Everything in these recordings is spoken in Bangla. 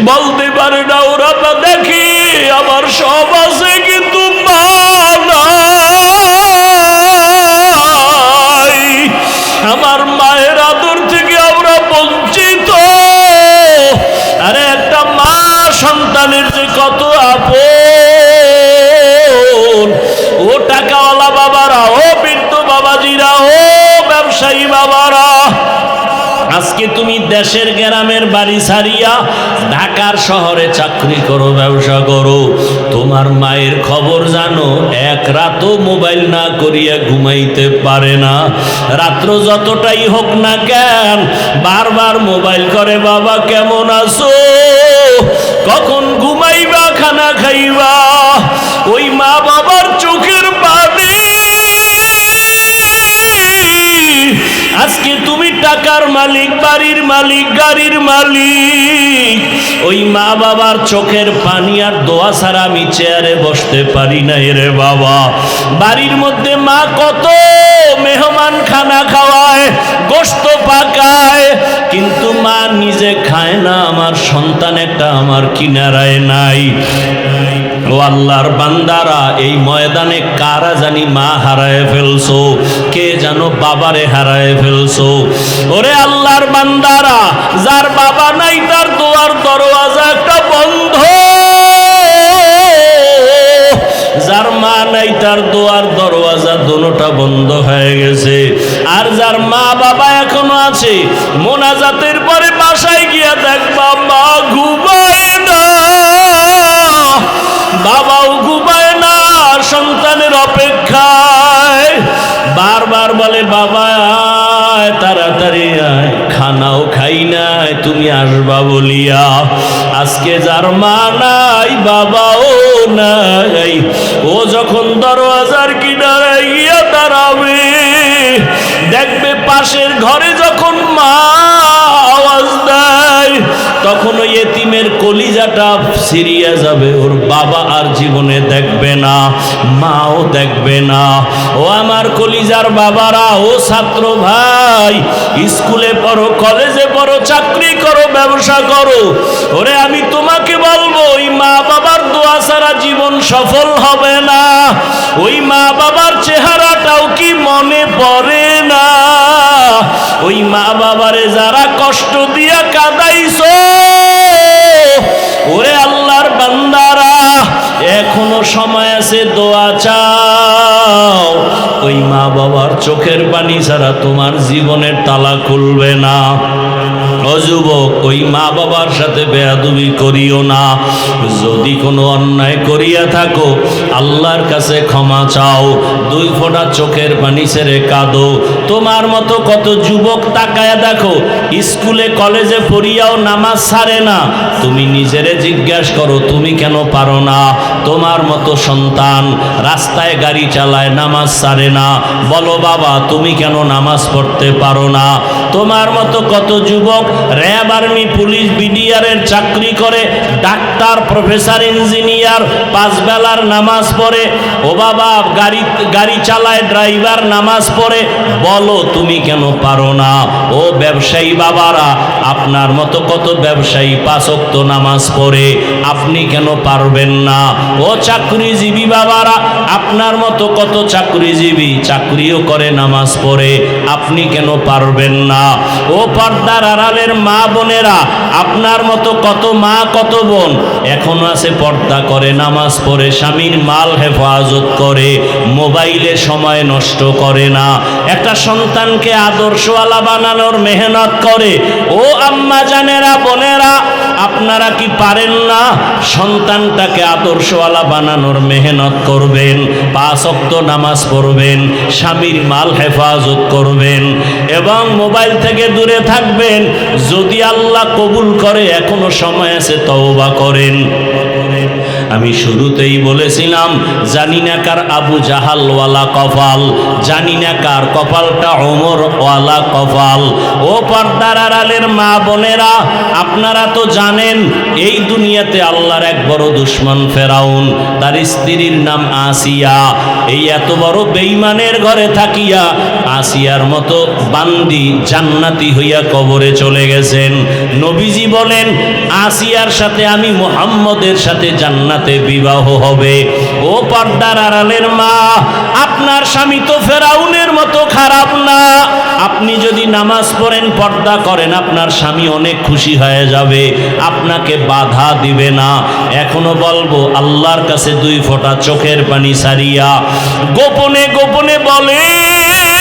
বলতে পারে না ওরা দেখি আমার সব আছে কিন্তু মা নাই। আমার মায়ের আদর থেকে আমরা বঞ্চিত। আরে একটা মা সন্তানের যে কত আপন। ও টাকাওয়ালা বাবারা, ও বৃদ্ধ বাবাজিরা, ও ব্যবসায়ী বাবারা, আজকে তুমি দেশের গ্রামের বাড়ি ছাড়িয়া ঢাকার শহরে চাকরি করো, ব্যবসা করো, তোমার মায়ের খবর জানো? এক রাতও মোবাইল না করিয়া ঘুমাইতে পারে না। রাত্র যতটাই হোক না কেন বারবার মোবাইল করে, বাবা কেমন আছো, কখন ঘুমাইবা, খানা খাইবা। ওই মা বাবার চোখের পানি। আজকে তুমি টাকার মালিক, বাড়ির মালিক, গাড়ির মালিক, ওই মা বাবার চোখের পানি আর দোয়া ছাড়া আমি চেয়ারে বসতে পারি না রে বাবা। বাড়ির মধ্যে মা কত মেহমান খানা খাওয়ায়, গোশত পাকায়, কিন্তু মা নিজে খায় না। আমার সন্তান একটা আমার কিনারায় নাই। ও আল্লাহর বান্দারা, এই ময়দানে কারা জানি মা হারায় ফেলছো, কে জানো বাবারে হারায় ফেলছো। ওরে আল্লাহর বান্দারা, যার বাবা নাই তার দোয়ার দরওয়াজা একটা বন্ধ, যার মা নাই তার দোয়ার দরওয়াজা দোনোটা বন্ধ হয়ে গেছে। আর যার মা বাবা এখনো আছে, মোনাজাতের পরে বাসায় গিয়া দেখবা মা ঘুমায় না, বাবাও ঘুমায় না, সন্তানের অপেক্ষায় বারবার বলে বাবা আয়, তাড়াতাড়ি আয়, খানাও খাই নাই তুমি আসবা বলিয়া। আজকে যার মা নাই, বাবাও নাই, ও যখন দরওয়াজার কিনারে গিয়া দাঁড়াবে, দেখবে পাশের ঘরে যখন মা আওয়াজ দেয়, তখন ওই এতিমের কলিজাটা ছিঁড়িয়া যাবে। ওর বাবা আর জীবনে দেখবে না, মাও দেখবে না। ও আমার কলিজার বাবারা, ও ছাত্র ভাই, স্কুলে পড়ো, কলেজে পড়ো, চাকরি করো, ব্যবসা করো, ওরে আমি তোমাকে বলবো, ওই মা বাবার দোয়া ছাড়া জীবন সফল হবে না। ওই মা বাবার চেহারাটাও কি মনে পড়ে না? ওই মা বাবারে যারা কষ্ট দিয়া কাঁদাইছো, ওরে আল্লাহর বান্দারা, এখনো সময় আছে, দোয়া চাও। ওই মা বাবার চোখের পানি ছাড়া তোমার জীবনের তালা খুলবে না। ও যুবক, ওই মা বাবার সাথে বেয়াদবি করিও না। যদি কোনো অন্যায় করিয়া থাকো, আল্লাহর কাছে ক্ষমা চাও, দুই ফোঁটা চোখের পানি ছেড়ে কাঁদো। তোমার মতো কত যুবক তাকায়া দেখো, স্কুলে কলেজে পড়িয়াও নামাজ ছাড়ে না। তুমি নিজেরে জিজ্ঞাসা করো, তুমি কেন পারো না? তোমার মতো সন্তান রাস্তায় গাড়ি চালায়, নামাজ ছাড়ে না, বলো বাবা তুমি কেন নামাজ পড়তে পারো না? তোমার মতো কত যুবক র্যাব, আর্মি, পুলিশ, বিডিআরের চাকরি করে, ডাক্তার, প্রফেসর, ইঞ্জিনিয়ার, 5 বেলার নামাজ পড়ে। ও বাবা গাড়ি চালায়, ড্রাইভার, নামাজ পড়ে, বলো তুমি কেন পারো না? ও ব্যবসায়ী বাবারা, আপনার মতো কত ব্যবসায়ী 5 ওয়াক্ত নামাজ পড়ে, আপনি কেন পারবেন না? ও চাকরিজীবী বাবারা, আপনার মতো কত চাকরিজীবী চাকরিও করে, নামাজ পড়ে, আপনি কেন পারবেন না? ও পর্দার আড়ালের মা বোনেরা, আপনার মতো কত মা কত বোন এখনো আছে, পর্দা করে, নামাজ পড়ে, স্বামীর মাল হেফাজত করে, মোবাইলে সময় নষ্ট করে না, একটা সন্তানকে আদর্শওয়ালা বানানোর মেহনত করে। ও আম্মা জানেরা, বোনেরা, আপনারা কি পারেন না? সন্তানটাকে আদর্শওয়ালা বানানোর মেহনত করবেন, 5 ওয়াক্ত নামাজ পড়বেন, স্বামীর মাল হেফাজত করবেন এবং মোবাইল থেকে দূরে থাকবেন। যদি আল্লাহ কবুল করে, এখনো সময় আছে, তওবা করেন। আমি শুরুতেই বলেছিলাম, জানি না কার আবু জাহাল ওয়ালা কপাল, জানি না কার কপালটা ওমর ওয়ালা কপাল। ও পর্দার আড়ালের মা বোনেরা, আপনারা তো জানেন এই দুনিয়াতে আল্লাহর এক বড় দুশমন ফেরাউন, তার স্ত্রীর নাম আসিয়া। এই এত বড় বেঈমানের ঘরে থাকিয়া আসিয়ার মতো বান্দি জান্নাতি হইয়া কবরে চলে গেছেন। নবীজি বলেন আসিয়ার সাথে আমি মুহাম্মদের সাথে জান্নাতে বিবাহ হবে। ও পর্দার আড়ালের মা, আপনার স্বামী তো ফেরাউনের মতো খারাপ না। আপনি যদি নামাজ পড়েন, পর্দা করেন, আপনার স্বামী অনেক খুশি হয়ে যাবে, আপনাকে বাধা দিবে না। এখনো বলবো আল্লাহর কাছে 2 ফোঁটা চোখের পানি সারিয়া গোপনে গোপনে বলেন,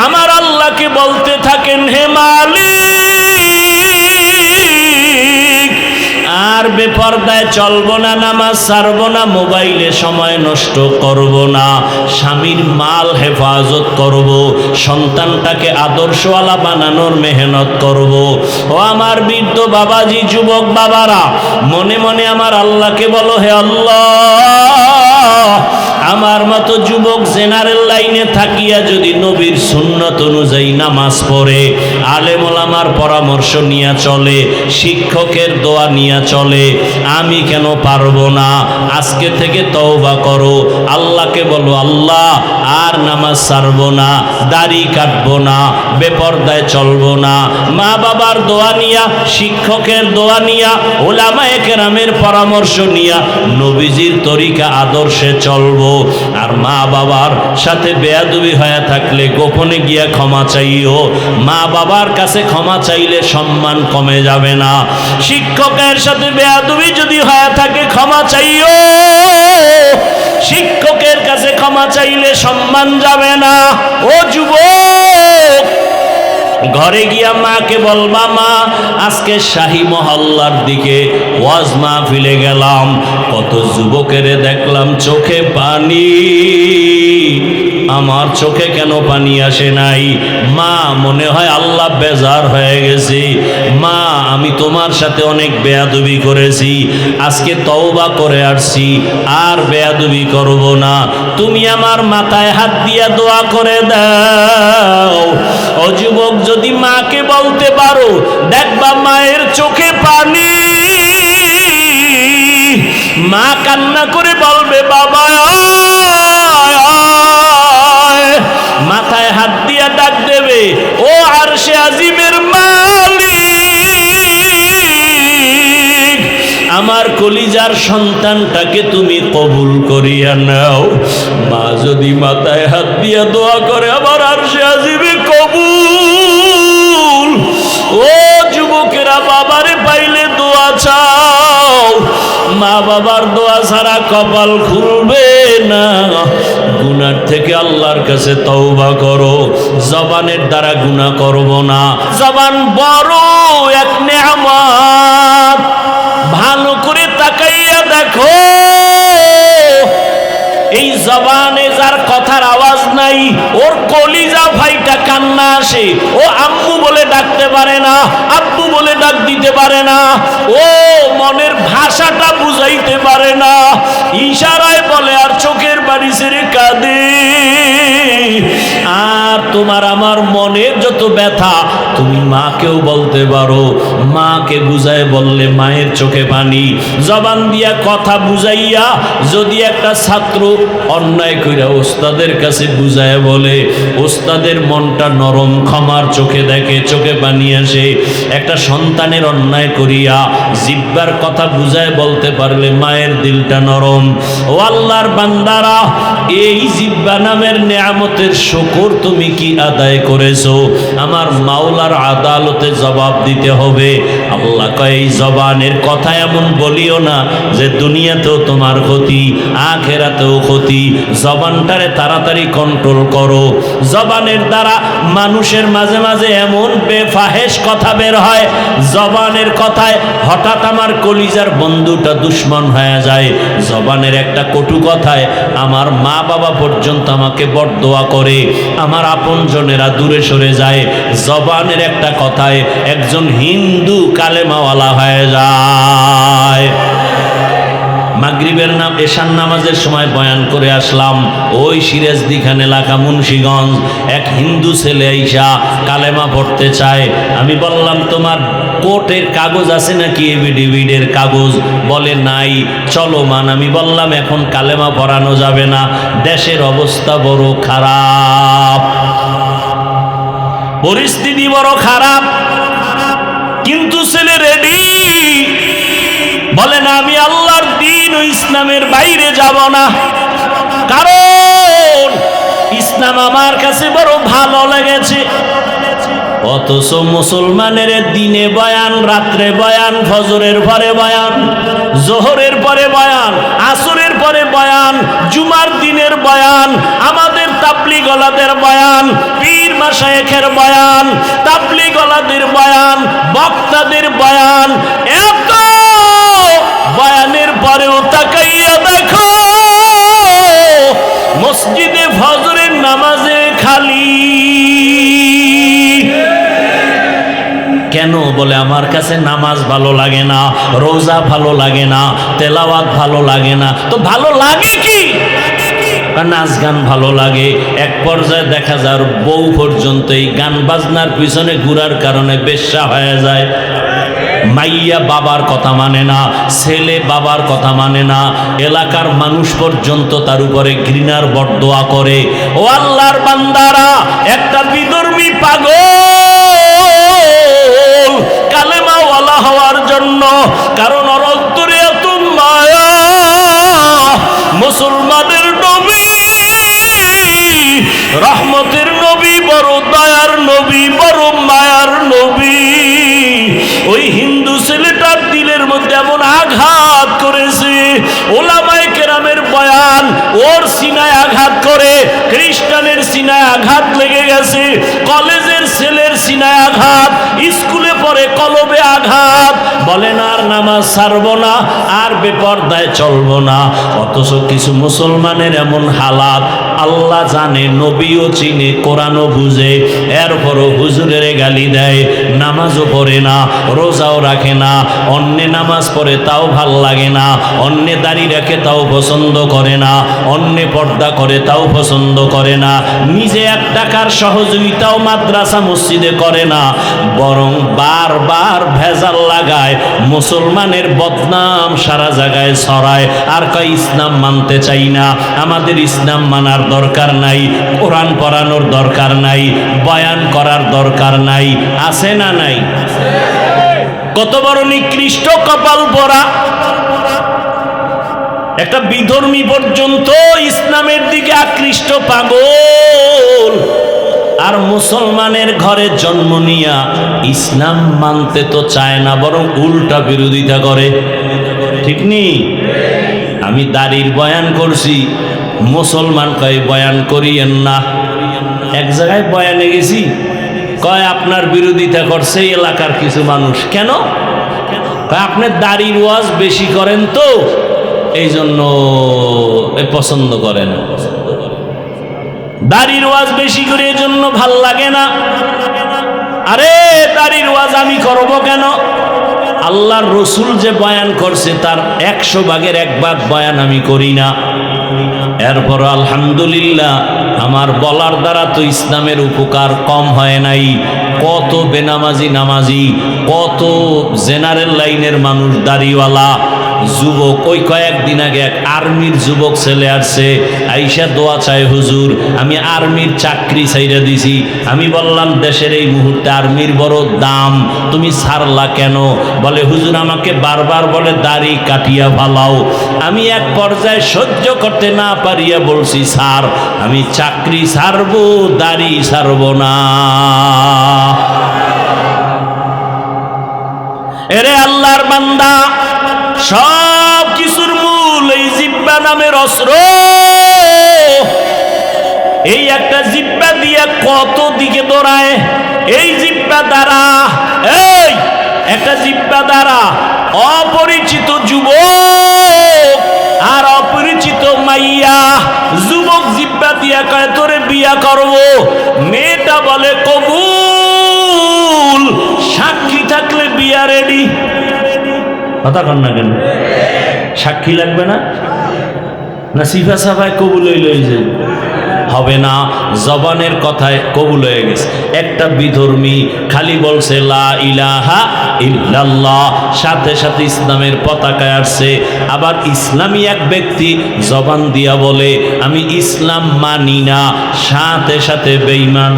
আমার আল্লাহকে বলতে থাকেন, হে মালিক, আর বেপরদায় চলবো না, নামাজ ছাড়বো না, মোবাইলে সময় নষ্ট করব না, স্বামীর মাল হেফাজত করব, সন্তানটাকে আদর্শওয়ালা বানানোর মেহনত করব। ও আমার বৃদ্ধ বাবাজি, যুবক বাবারা, মনে মনে আমার আল্লাহকে বলো, হে আল্লাহ, আমার মতো যুবক জেনারেল লাইনে থাকিয়া যদি নবীর সুন্নত অনুযায়ী নামাজ পড়ে, আলেম ওলামার পরামর্শ নিয়ে চলে, শিক্ষকের দোয়া নিয়ে চলে, আমি কেন পারবো না? আজকে থেকে তওবা করো, আল্লাহকে বলো, আল্লাহ আর নামাজ ছাড়বো না, দাড়ি কাটবো না, বেপরদায় চলবো না, মা বাবার দোয়া নিয়া, শিক্ষকের দোয়া নিয়া, ওলামায়ে কেরামের পরামর্শ নিয়া নবীজির তরিকা আদর্শে চলবো। আর মা বাবার সাথে বেয়াদবি হয়ে থাকলে গোপনে গিয়া ক্ষমা চাইও। মা বাবার কাছে ক্ষমা চাইলে সম্মান কমে যাবে না। শিক্ষকের সাথে বেয়াদবি যদি হয়ে থাকে, ক্ষমা চাইও। শিক্ষকের কাছে ক্ষমা চাইলে সম্মান যাবে না। ও যুবক, ঘরে গিয়া মাকে বলবা, মা আজকে শাহী মহল্লার দিকে ওয়াজ মাহফিলে গেলাম, কত যুবকের দেখলাম চোখে পানি, আমার চোখে কেন পানি আসে নাই? মা, মনে হয় আল্লাহ বেজার হয়ে গেছে। মা, আমি তোমার সাথে অনেক বেয়াদবি করেছি, আজকে তওবা করে আসছি, আর বেয়াদবি করব না। তুমি আমার মাথায় হাত দিয়া দোয়া করে দাও। ও যুবক, যদি মাকে বলতে পারো, দেখবা মায়ের চোখে পানি, মা কান্না করে বলবে, বাবা মাথায় হাত দিয়া ডাক দেবে, ও আরশে আজিমের মালিক, আমার কলিজার সন্তানটাকে তুমি কবুল করিয়া নাও। মা যদি মাথায় হাত দিয়া দোয়া করে, আমার আরশে আজিমে কবুল। ও যুবকেরা, বাবারে পাইলে দোয়া চাও, মা বাবার দোয়া ছাড়া কপাল খুলবে না। গুনার থেকে আল্লাহর কাছে তওবা করো, জবানের দ্বারা গুনাহ করব না। জবান বড় এক নেয়ামত, ভালো করে তাকাইয়া দেখো। এই জবানে যার কথার আওয়াজ নাই, ওর কলিজা ফাইটা কান্না আসে, ও আম্মু বলে ডাকতে পারে না, আব্বু বলে ডাক দিতে পারে না, ও মনের ভাষাটা বুঝাইতে পারে না, ইশারায় বলে আর চোখের বাড়ি ছেড়ে কাঁদে। আর তোমার আমার মনের যত ব্যথা তুমি মাকেও বলতে পারো, মাকে বুঝায় বললে মায়ের চোখে পানি। জবান দিয়া কথা বুঝাইয়া যদি একটা ছাত্র অন্যায় কইরা ওস্তাদের কাছে বুঝায় বলে, ওস্তাদের মনটা নরম, ক্ষমার চোখে দেখে, চোখে পানি আসে। একটা সন্তানের অন্যায় করিয়া জিব্বার কথা বুঝায় বলতে পারলে মায়ের দিলটা নরম। ও আল্লাহর বান্দারা, এই জিব্বা নামের নেয়ামতের শুকর তুমি কি আদায় করেছো? আমার মাওলার আদালতে জবাব দিতে হবে। আল্লাহ কয়, এই জবানের কথা এমন বলিও না যে দুনিয়াতেও তোমার ক্ষতি, আখিরাতেও ক্ষতি। জবানটারে তাড়াতাড়ি কন্ট্রোল করো। জবানের দ্বারা মানুষের মাঝে মাঝে এমন বেফাহেশ কথা বের হয়, জবানের কথায় হঠাৎ আমার কলিজার বন্ধুটা দুশ্মন হয়ে যায়। জবানের একটা কটু কথায় আমার মা বাবা পর্যন্ত আমাকে বরদোয়া করে, আমার আপনজনেরা দূরে সরে যায়। জবানের একটা কথায় একজন হিন্দু কালেমাওয়ালা হয়ে যায়। মা মাগরিবের নাম এশার নামাজের সময় বয়ান করে আসলাম। ওই সিরাজদি খান এলাকা মুন্সিগঞ্জ এক হিন্দু ছেলে আইসা কালেমা পড়তে চায়। আমি বললাম তোমার কোর্টের কাগজ আছে নাকি, এভিডেভিডের কাগজ? বলে নাই। চলো মান। আমি বললাম এখন কালেমা পড়ানো যাবে না, দেশের অবস্থা বড় খারাপ, পরিস্থিতি বড় খারাপ। কিন্তু ছেলে রেডি, বলে না আমি আল্লাহর দ্বীন ও ইসলামের বাইরে যাব না, কারণ ইসলাম আমার কাছে বড় ভালো লেগেছে। অথচ মুসলমানের দিনে বয়ান, রাত্রে বয়ান, ফজরের পরে বয়ান, জোহরের পরে বয়ান, আসরের পরে বয়ান, জুমার দিনের বয়ান, আমাদের তাবলীগওয়ালাদের বয়ান, পীর মাশায়েখের বয়ান, তাবলীগওয়ালাদের বয়ান, বক্তাদের বয়ান, এত বয়ানের পরেও তাকাইয়া দেখো মসজিদে ফজরের নামাজে খালি। কেন? বলে আমার কাছে নামাজ ভালো লাগে না, রোজা ভালো লাগে না, তেলাওয়াত ভালো লাগে না। তো ভালো লাগে কি? নাচ গান ভালো লাগে। এক পর্যায়ে দেখা যায় বউ পর্যন্ত এই গান বাজনার পিছনে ঘুরার কারণে বেশ্যা হয়ে যায়। মাইয়া বাবার কথা মানে না, ছেলে বাবার কথা মানে না, এলাকার মানুষ পর্যন্ত তার উপরে ঘৃণার বরদোয়া করে। ও আল্লাহর বান্দারা, একটা বিধর্মী পাগল কালেমাওয়ালা হওয়ার জন্য, কারণ ওর অন্তরে এত মায়া। মুসলমানের নবী, রহমতের নবী, বড় দয়ার নবী, বড় মায়ার নবী, ওই হিন্দু ছেলেটার দিলের মধ্যে এমন আঘাত করেছে, ওলামায়ে কেরামের বয়ান ওর সিনায় আঘাত করে, খ্রিস্টানের সিনায় আঘাত লেগে গেছে, কলেজের ছেলের সিনায় আঘাত, স্কুলে পড়ে কলবে আঘাত। বলেন আর নামাজ ছাড়বো না, আর বেপরদায় চলবো না। অথচ কিছু মুসলমানের এমন হালাত, আল্লাহ জানে, নবীও চিনে, কোরআনও বুঝে, এরপরও হুজুরের গালি দেয়, নামাজও পড়ে না, রোজাও রাখে না, অন্যে নামাজ পড়ে তাও ভাল লাগে না, অন্যে দাড়ি রাখে তাও পছন্দ করে না, অন্যে পর্দা করে তাও পছন্দ করে না, নিজে 1 টাকার সহযোগিতাও মাদ্রাসা মসজিদে করে না, বরং বারবার ভেজাল লাগায়, মুসলমানের বদনাম সারা জায়গায় ছড়ায়। আর কয় ইসলাম মানতে চাই না, আমাদের ইসলাম মানার দরকার নাই, কোরআন পড়ানোর দরকার নাই, বয়ান করার দরকার নাই। আছে না নাই? কত বড় নিকৃষ্ট কপাল পরা একটা বিধর্মী পর্যন্ত ইসলামের দিকে আকৃষ্ট পাগল, আর মুসলমানের ঘরে জন্ম নিয়া ইসলাম মানতে তো চায় না, বরং উল্টা বিরোধিতা করে। ঠিক নেই? আমি দাড়ির বয়ান করছি, মুসলমান কয় বয়ান করিয়েন না। এক জায়গায় বয়ানে গেছি, কয় আপনার বিরোধিতা করছে এলাকার কিছু মানুষ। কেন? আপনি দাড়ির ওয়াজ বেশি করেন তো এই জন্য পছন্দ করেন, দাড়ির ওয়াজ বেশি করে এই জন্য ভাল লাগে না। আরে দাড়ির ওয়াজ আমি করব কেন? আল্লাহর রসুল যে বয়ান করছে তার 100 ভাগের 1 ভাগ বয়ান আমি করি না। এরপর আলহামদুলিল্লাহ আমার বলার দ্বারা তো ইসলামের উপকার কম হয় নাই। কত বেনামাজি নামাজি, কত জেনারেল লাইনের মানুষ, দাড়িওয়ালা যুবক। ওই কয়েকদিন আগে এক আর্মির যুবক ছেলে আসছে, আইসা দোয়া চায়, হুজুর আমি আর্মির চাকরি ছাইরা দিছি। আমি বললাম দেশের এই মুহূর্তে আর্মির বড় দাম, তুমি ছাড়লা কেন? বলে হুজুর আমাকে বারবার বলে দাড়ি কাটিয়া ফালাও। আমি এক পর্যায়ে সহ্য করতে না পারিয়া বলছি, স্যার আমি চাকরি ছাড়বো, দাড়ি ছাড়বো না। এরে আল্লাহর বান্দা, সব কিছুর মূল এই জিহ্বা নামের অস্ত্র। এই একটা জিহ্বা দিয়ে কত দিকে দৌড়ায়। এই জিহ্বা দ্বারা, এই একটা জিহ্বা দ্বারা অপরিচিত যুবক আর অপরিচিত মাইয়া, যুবক জিহ্বা দিয়া কয় তোরে বিয়া করব, মেয়েটা বলে কবুল, সাক্ষী থাকলে বিয়া রেডি। কথা কন না কেন? সাক্ষী লাগবে না? না সিফা সাফায় কবুল হইল যে হবে না, জবানের কথায় কবুল হয়ে গেছে। একটা বিধর্মী খালি বলছে লা ইলাহা ইল্লাল্লাহ, সাথে সাথে ইসলামের পতাকায় আসছে। আবার ইসলামী এক ব্যক্তি জবান দিয়া বলে আমি ইসলাম মানি না, সাথে সাথে বেঈমান।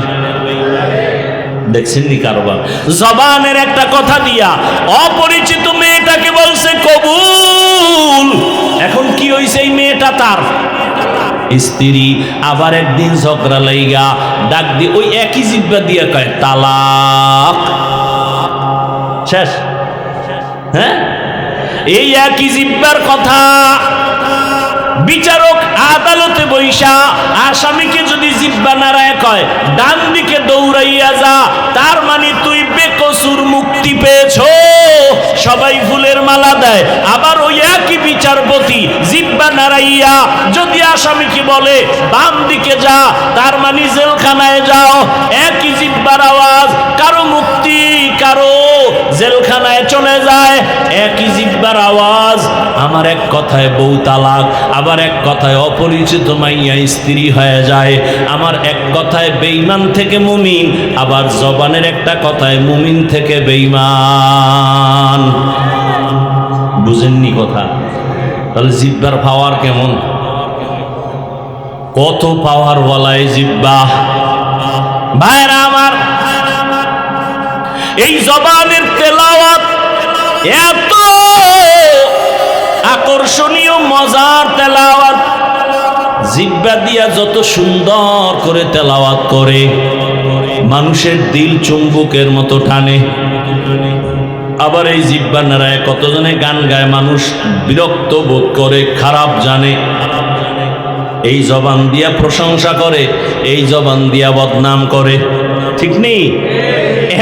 দেখছেন নি কারবার? জবানের একটা কথা দিয়া অপরিচিত মেয়েটাকে বলছে কবুল। এখন কি হইছে? এই মেয়েটা তার স্ত্রী। আবার একদিন ঝগড়া লাইগা ডাক দিয়ে ওই একই জিব্বা দিয়ে কয় তালাক, শেষ। হ্যাঁ, এই একই জিব্বার কথা বিচারক আদালতে বৈশা আসামিকে যদি জিব্বা নাড়ায় কয় ডান দিকে দৌড়াইয়া যা, তার মানে তুই বেকসুর মুক্তি পেয়েছো, সবাই ফুলের মালা দেয়। আবার ওই একই বিচারপতি জিব্বা নাড়াইয়া যদি আসামিকে বলে বাম দিকে যা, তার মানে জেলখানায় যাও। একই জিব্বার আওয়াজ, কারো মুক্তি কারো জেলখানায় চলে যায়। একই জিব্বার আওয়াজ। আমার এক কথায় বউ তালাক, আবার এক কথায় অপরিচিত মাইয়া স্ত্রী হয়ে যায়। আমার এক কথায় বেঈমান থেকে মুমিন, আবার জবানের একটা কথায় মুমিন থেকে বেঈমান। বুঝেননি কথা? তাহলে জিব্বার পাওয়ার কেমন? কত পাওয়ার বলায় জিব্বা। ভাইরা আমার, এই জবানের তেলাওয়াত এত আকর্ষণীয় মজার তেলাওয়াত, জিব্বা দিয়া যত সুন্দর করে তেলাওয়াত করে মানুষের দিল চুম্বকের মতো টানে। আবার এই জিব্বা নাড়ায় কতজনে গান গায়, মানুষ বিরক্ত বোধ করে, খারাপ জানে। এই জবান দিয়া প্রশংসা করে, এই জবান দিয়া বদনাম করে, ঠিক নেই?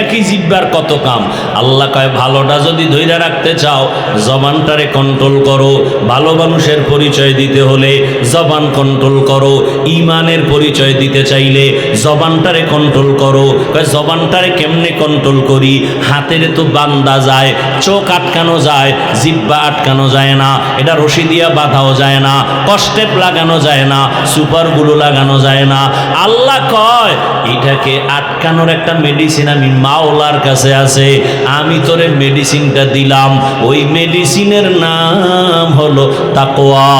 একই জিব্বার কত কাম। আল্লাহ কয় ভালোটা যদি ধইরা রাখতে চাও জবানটারে কন্ট্রোল করো। ভালো মানুষের পরিচয় দিতে হলে জবান কন্ট্রোল করো। ইমানের পরিচয় দিতে চাইলে জবানটারে কন্ট্রোল করো। কয় জবানটারে কেমনে কন্ট্রোল করি? হাতের তো বান্দা যায়, চোখ আটকানো যায়, জিব্বা আটকানো যায় না, এটা রশি দিয়া বাঁধাও যায় না, কষ্টেপ লাগানো যায় না, সুপারগুলো লাগানো যায় না। আল্লাহ কয় এটাকে আটকানোর একটা মেডিসিন আমি মাওলার কাছে আছে, আমি তোরে মেডিসিনটা দিলাম। ওই মেডিসিনের নাম হলো তাকওয়া।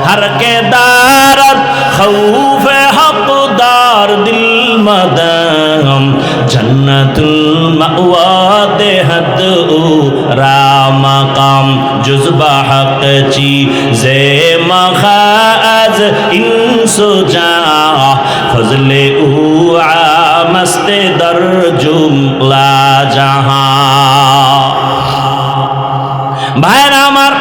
হর কে দারত খৌফে হকদার দিল মদম জন্নতুল মাওয়া দেহত রামাকাম জুজবা হক চি জে মখাজ ইনসুজা ফজলে উ মস্তে দর জুমলা জাহাঁ। ভাইরা আমার,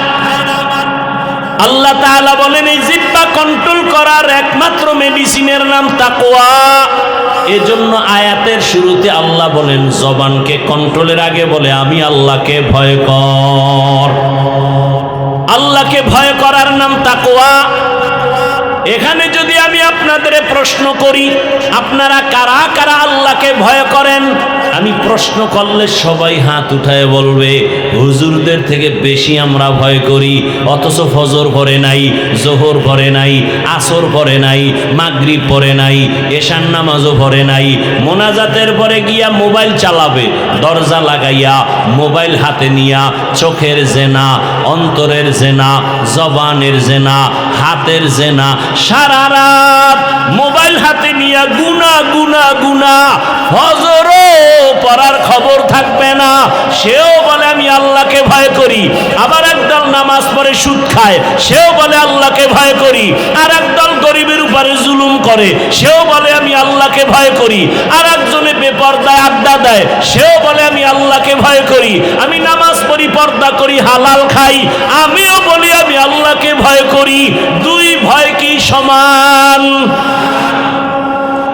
আল্লাহ তাআলা বলেন এই জিহ্বা কন্ট্রোল করার একমাত্র মেডিসিনের নাম তাকওয়া। এজন্য আয়াতের শুরুতে আল্লাহ বলেন জবানকে কন্ট্রোলের আগে বলে আমি আল্লাহকে ভয় কর। আল্লাহকে ভয় করার নাম তাকওয়া। এখানে যদি আমি আপনাদের প্রশ্ন করি আপনারা কারা কারা আল্লাহকে ভয় করেন, আমি প্রশ্ন করলে সবাই হাত উঠায় বলবে হুজুরদের থেকে বেশি আমরা ভয় করি। অথচ ফজর পড়ে নাই, জোহর পড়ে নাই, আসর পড়ে নাই, মাগরিব পড়ে নাই, এশার নামাজও পড়ে নাই। মোনাজাতের পরে গিয়া মোবাইল চালাবে, দরজা লাগাইয়া মোবাইল হাতে নিয়া চোখের জেনা, অন্তরের জেনা, জবানের জেনা, হাতের জেনা, সারা রাত মোবাইল হাতে নিয়া গুনা গুনা গুনা, ফজরও পড়ার খবর থাকবে না। সেও বলে আমি আল্লাহকে ভয় করি। আবার একদল নামাজ পড়ে সুদ খায়, সেও বলে আল্লাহকে ভয় করি। আর একদল গরিবের উপরে জুলুম করে, সেও বলে আমি আল্লাহকে ভয় করি। আর একজনে বেপরদায় আড্ডা দেয়, সেও বলে আমি আল্লাহকে ভয় করি। আমি নামাজ পড়ি, পর্দা করি, হালাল খাই, আমিও বলি আমি আল্লাহকে ভয় করি। দুই ভয় কি সমান?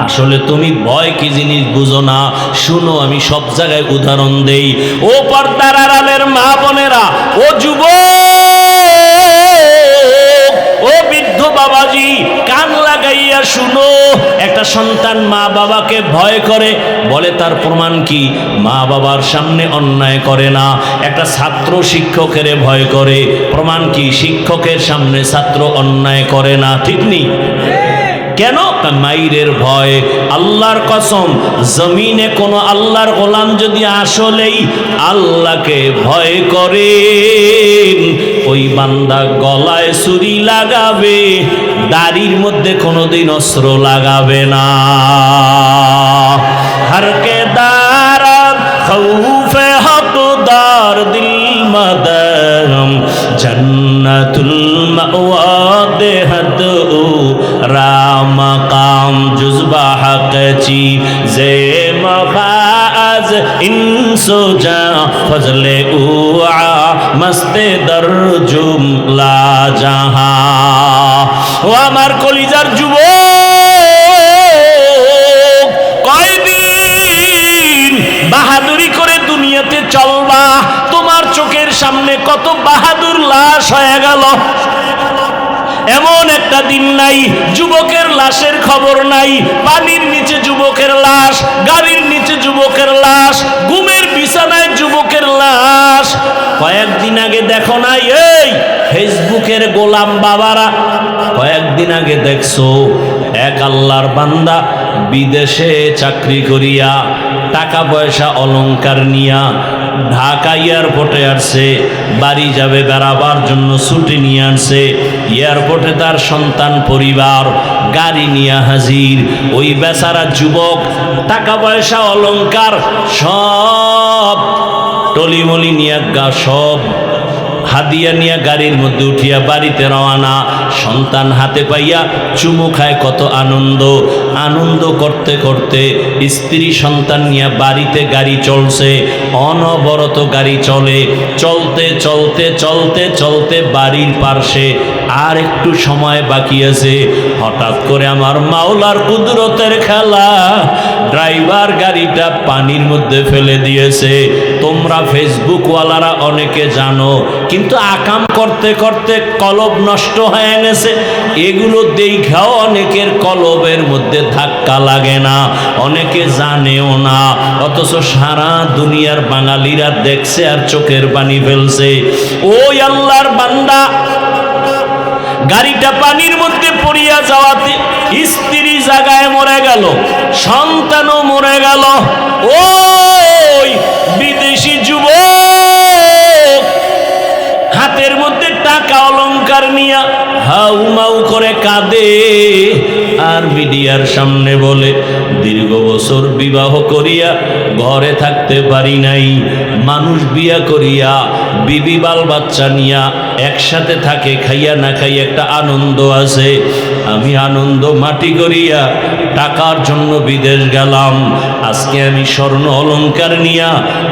আসলে তুমি ভয় কি জিনিস বুঝো না। শুনো, আমি সব জায়গায় উদাহরণ দেই। ও পর্দার আড়ালের মা বোনেরা, ও যুবক, ও বৃদ্ধ বাবাজি, কান লাগাইয়া দিয়া শুনো, একটা সন্তান মা বাবাকে ভয় করে, বলে তার প্রমাণ কি? মা বাবার সামনে অন্যায় করে না। একটা ছাত্র শিক্ষকের ভয় করে, প্রমাণ কি? শিক্ষকের সামনে ছাত্র অন্যায় করে না। ঠিক নেই? কেন? মাইরের ভয়। আল্লাহর কসম, জমিনে কোন আল্লাহর গোলাম যদি আসলেই আল্লাহকে ভয় করে, ওই বান্দা গলায় ছুরি লাগাবে, দাড়ির মধ্যে কোনোদিন অস্ত্র লাগাবে না। হরকে দারা খৌফে হকদার দিল মদম জন্নতুল মাওয়া দেহদ রাম কাম জুজবা হক চি জে মফাজ ইনসো জা ফজলে উআ মস্তে দর জুমলা জাহা। ও আমার কলিজার যুবক, কয়দিন বাহাদুরি করে দুনিয়াতে চলবা? তোমার চোখের সামনে কত বাহাদুর লাশ হয়ে গেল। এমন একটা দিন নাই যুবকের লাশের খবর নাই। পানির নিচে যুবকের লাশ, গাড়ির নিচে যুবকের লাশ, ঘুমের বিছানায় যুবকের লাশ। কয়েকদিন আগে দেখো নাই এই ফেসবুকের গোলাম বাবারা? কয়েকদিন আগে দেখছো এক আল্লাহর বান্দা বিদেশে চাকরি করিয়া টাকা পয়সা অলংকার নিয়া ঢাকা এয়ারপোর্টে আসছে, বাড়ি যাবে বেড়াবার জন্য ছুটি নিয়ে আসছে। এয়ারপোর্টে তার সন্তান পরিবার গাড়ি নিয়ে হাজির। ওই বেচারা যুবক টাকা পয়সা অলংকার সব টলিমলি নিয়ে সব হাদিয়া নিয়ে গাড়ির মধ্যে উঠিয়া বাড়িতে রওনা। সন্তান হাতে পাইয়া চুমু খায়, কত আনন্দ। আনন্দ করতে করতে স্ত্রী সন্তান নিয়ে বাড়িতে গাড়ি চলছে, অনবরত গাড়ি চলে। চলতে চলতে চলতে চলতে বাড়ির পার্শ্বে আর একটু সময় বাকি আছে। হঠাৎ করে আমার মাওলার কুদরতের খেলা, ড্রাইভার গাড়িটা পানির মধ্যে ফেলে দিয়েছে। তোমরা ফেসবুকওয়ালারা অনেকে জানো, কিন্তু আকাম করতে করতে কলব নষ্ট হয়ে গেছে। এগুলো দেখাও অনেকের কলবের মধ্যে ধাক্কা লাগে না, অনেকে জানেও না, অথচ সারা দুনিয়ার বাঙালিরা দেখছে আর চোখের পানি ফেলছে। ওই আল্লাহর বান্দা গাড়িটা পানির মধ্যে পড়িয়া যাওয়াতে স্ত্রী জায়গায় মরে গেল, সন্তানও মরে গেল। ওই বিদেশি যুবক হাতের মধ্যে টাকা অলংকার নিয়া হাউ মাউ করে কাঁদে আর মিডিয়ার সামনে বলে, দীর্ঘ বছর বিবাহ করিয়া ঘরে থাকতে পারি নাই। মানুষ বিয়া করিয়া বিবি বাল বাচ্চা নিয়া একসাথে থাকে, খাইয়া না খাইয়া একটা আনন্দ আছে। আমি আনন্দ মাটি করিয়া টাকার জন্য বিদেশ গেলাম। আজকে আমি স্বর্ণ অলংকার নিয়া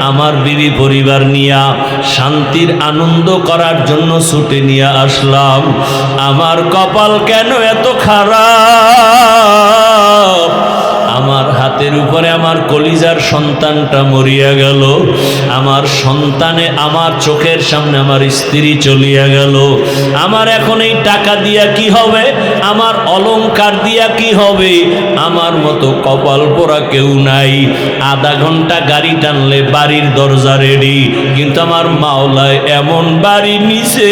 আমার বিবি পরিবার নিয়া শান্তির আনন্দ করার জন্য ছুটে নিয়ে আসলাম। আমার কপাল কেন এত খারাপ? আমার হাতের উপরে আমার কলিজার সন্তানটা মরিয়া গেল। আমার সন্তানে আমার চোখের সামনে আমার স্ত্রী চলিয়া গেল। আমার এখন এই টাকা দিয়া কি হবে? আমার অলংকার দিয়া কি হবে? আমার মতো কপাল পোড়া কেউ নাই। আধা ঘন্টা গাড়ি টানলে বাড়ির দরজা রেডি, কিন্তু আমার মাওলায় এমন বাড়ি নিছে,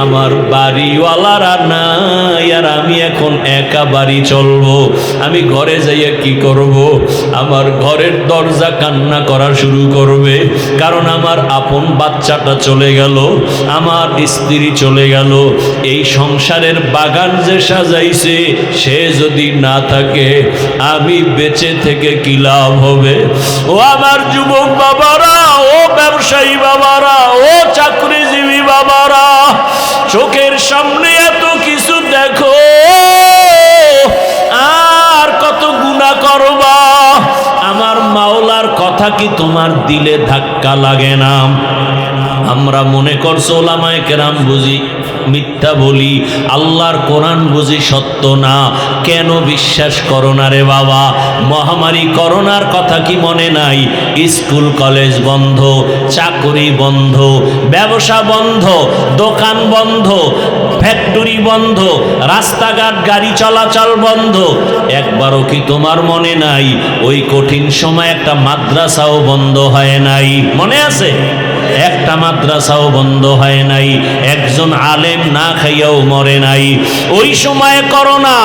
আমার বাড়িওয়ালারা নাই। আর আমি এখন একা বাড়ি চলবো। আমি ঘরে যাইয়া কি করব? আমার ঘরের দরজা কান্না করা শুরু করবে, কারণ আমার আপন বাচ্চাটা চলে গেল, আমার স্ত্রী চলে গেল। এই সংসারের বাগান যে সাজাইছে সে যদি না থাকে, আমি বেঁচে থেকে কি লাভ হবে? ও আমার যুবক বাবারা, ও ব্যবসায়ী বাবারা, ও চাকরিজীবী বাবারা, চোখের সামনে এত কিছু দেখো, আর কত গুনাহ করবা? আমার মাওলার কথা কি তোমার দিলে ধাক্কা লাগে না? আমরা মনে করছো ওলামায়ে কেরাম বুঝি মিথ্যা বলি, আল্লাহর কোরআন বুঝি সত্য না। কেন বিশ্বাস করো না রে বাবা? মহামারী করোনার কথা কি মনে নাই? স্কুল কলেজ বন্ধ, চাকরি বন্ধ, ব্যবসা বন্ধ, দোকান বন্ধ, ফ্যাক্টরি বন্ধ, রাস্তাঘাট গাড়ি চলাচল বন্ধ। একবারও কি তোমার মনে নাই ওই কঠিন সময় একটা মাদ্রাসাও বন্ধ হয় নাই? মনে আছে? একটা মাদ্রাসাও বন্ধ হয় নাই, একজন আলেম না খাইয়াও মরে নাই। ওই সময়ে করোনা,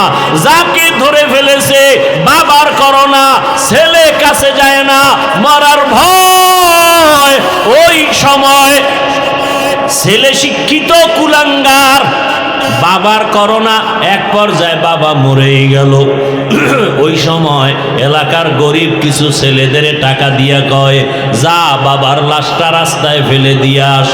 যাকে ধরে ফেলেছে বাবার করোনা, ছেলে কাছে যায় না, মরার ভয়। ওই সময় ছেলে শিক্ষিত কুলাঙ্গার, বাবার করোনা, এক পর্যায়ে বাবা মরেই গেল। ওই সময় এলাকার গরিব কিছু ছেলেদের টাকা দিয়া কয়, যা বাবার লাশটা রাস্তায় ফেলে দিয়া আস।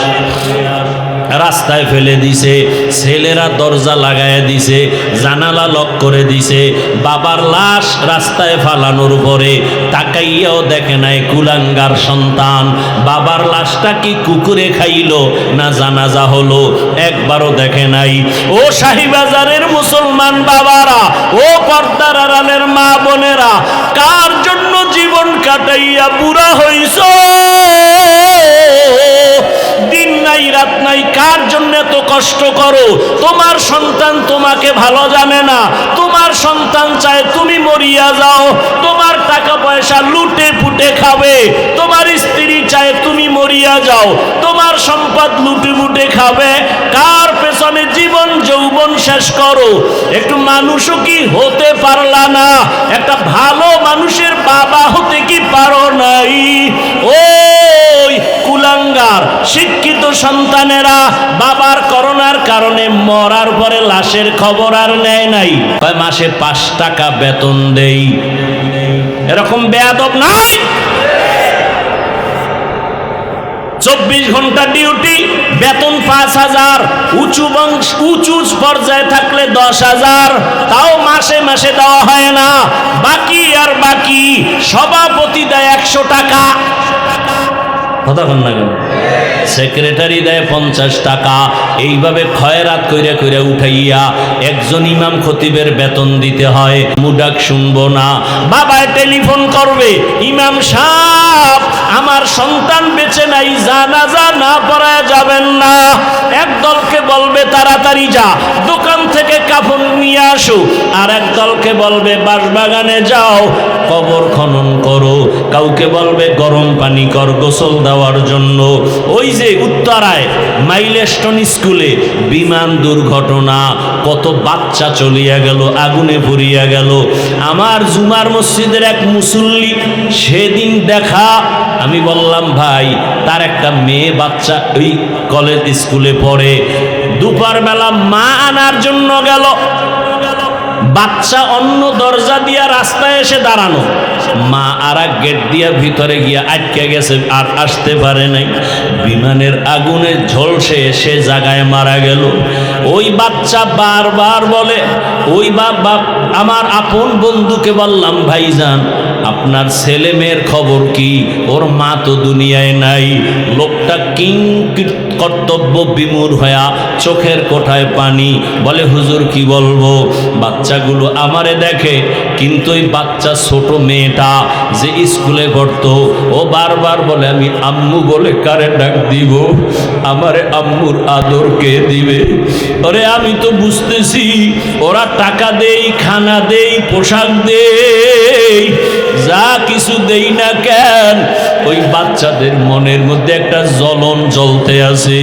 রাস্তায় ফেলে দিছে, ছেলেরা দরজা লাগায় দিছে, জানালা লক করে দিছে। বাবার লাশ রাস্তায় ফালানোর পরে তাকাইয়াও দেখে নাই কুলাঙ্গার সন্তান বাবার লাশটা কি কুকুরে খাইলো না জানাজা হলো, একবারও দেখে নাই। ও শাহীবাজারের মুসলমান বাবারা, ও পর্দার আড়ালের মা বোনেরা, কার জন্য জীবন কাটাইয়া বুড়া হইছ? দিন নাই রাত নাই, কার জন্য এত কষ্ট করো? তোমার সন্তান তোমাকে ভালো জানে না, তোমার সন্তান চায় তুমি মরিয়া যাও, তোমার টাকা পয়সা লুটে পুটে খাবে, তোমার স্ত্রী চায় তুমি মরিয়া যাও, তোমার সম্পদ লুটে পুটে খাবে। কার পেছনে জীবন যৌবন শেষ করো? একটু মানুষও কি হতে পারলা না? একটা ভালো মানুষের বাবা হতে কি পারো নাই? ওই কুলাঙ্গার শিক্ষিত সন্তানেরা বাবার করোনার কারণে মরার পরে লাশের খবর আর নেয় নাই। মাসে 5 টাকা বেতন দেই, এরকম বেয়াদব নাই? 24 ঘন্টা ডিউটি, বেতন 5,000, উঁচু পর্যায়ে থাকলে 10,000, তাও মাসে মাসে দেওয়া হয় না। বাকি আর বাকি, সভাপতি দেয় 100 টাকা, কথা বল না কেন? সেক্রেটারি দেয় 50 টাকা। এইভাবে খয়রাত কইরা কইরা উঠাইয়া একজন ইমাম খতিবের বেতন দিতে হয়। মুডাক শুনবো না, বাবায় টেলিফোন করবে, ইমাম সাহেব আমার সন্তান বেঁচে নাই, জানাজা না পড়ায় যাবেন না। এক দলকে বলবে তাড়াতাড়ি যা দোকান থেকে কাফন নিয়ে আসো, আর এক দলকে বলবে বাঁশবাগানে যাও কবর খনন করো, কাউকে বলবে গরম পানি কর গোসল দেওয়ার জন্য। ওই যে উত্তরায় মাইলস্টোন স্কুলে বিমান দুর্ঘটনা, কত বাচ্চা চলিয়া গেল, আগুনে পুড়িয়া গেল। আমার জুমার মসজিদের এক মুসল্লি সেদিন দেখা, আমি বললাম ভাই তার একটা মেয়ে বাচ্চা ওই কলেজ স্কুলে পড়ে, দুপুর বেলা মা আনার জন্য গেল, বাচ্চা অন্য দরজা দিয়া রাস্তায় এসে দাঁড়ানো, মা আর এক গেট দিয়া ভিতরে গিয়া আটকে গেছে, আর আসতে পারে নাই। বিমানের আগুনে ঝলসে সে জায়গায় মারা গেল। ওই বাচ্চা বারবার বলে, ওই বাপ আমার আপন বন্ধুকে বললাম ভাইজান আপনার ছেলে মেয়ের খবর কি? ওর মা তো দুনিয়ায় নাই। লোকটা কিং কর্তব্য বিমূঢ় হয়া চোখের কোঠায় পানি, বলে হুজুর কি বলবো? বাচ্চাগুলো আমারে দেখে, কিন্তু ওই বাচ্চা ছোট মেয়েটা যে স্কুলে পড়তো ও বারবার বলে আমি আম্মু বলে কারে ডাক দিব, আমারে আম্মুর আদর কে দিবে? ওরে আমি তো বুঝতেছি ওরা টাকা দেই, খানা দেই, পোশাক দেই, যা কিছু দেই না কেন, ওই বাচ্চাদের মনের মধ্যে একটা জ্বলন জ্বলতে আছে।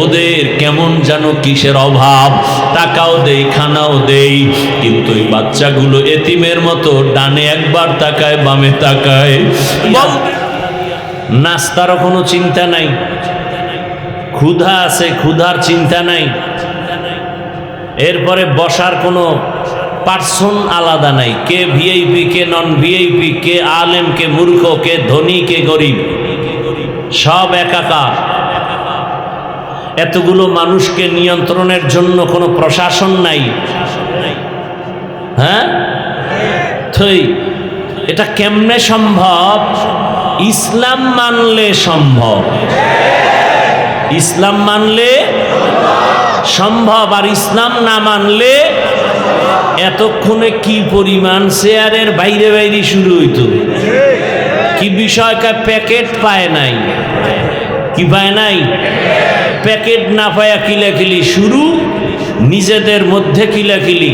ওদের কেমন যেন কিসের অভাব, টাকাও দেই, খানাও দেই, কিন্তু ওই বাচ্চাগুলো এতিমের মতো ডানে একবার তাকায়, বামে তাকায়। নাস্তারও কোনো চিন্তা নাই, ক্ষুধা আছে, ক্ষুধার চিন্তা নাই। এরপরে বসার কোনো পার্সন আলাদা নাই, কে ভিআইপি, কে নন ভিআইপি, কে আলেম, কে মূর্খ, কে ধনী, কে গরিব, সব একাকার। এতগুলো মানুষকে নিয়ন্ত্রণের জন্য কোনো প্রশাসন নাই। হ্যাঁ, এটা কেমনে সম্ভব? ইসলাম মানলে সম্ভব। ইসলাম মানলে সম্ভব, আর ইসলাম না মানলে এতক্ষণে কি পরিমাণ চেয়ারের বাইরে বাইরে শুরু হইতো। কি বিষয়টা প্যাকেট পায় নাই, কি পায় নাই, প্যাকেট না পায়া কিলাকিলি শুরু, নিজেদের মধ্যে কিলাকিলি,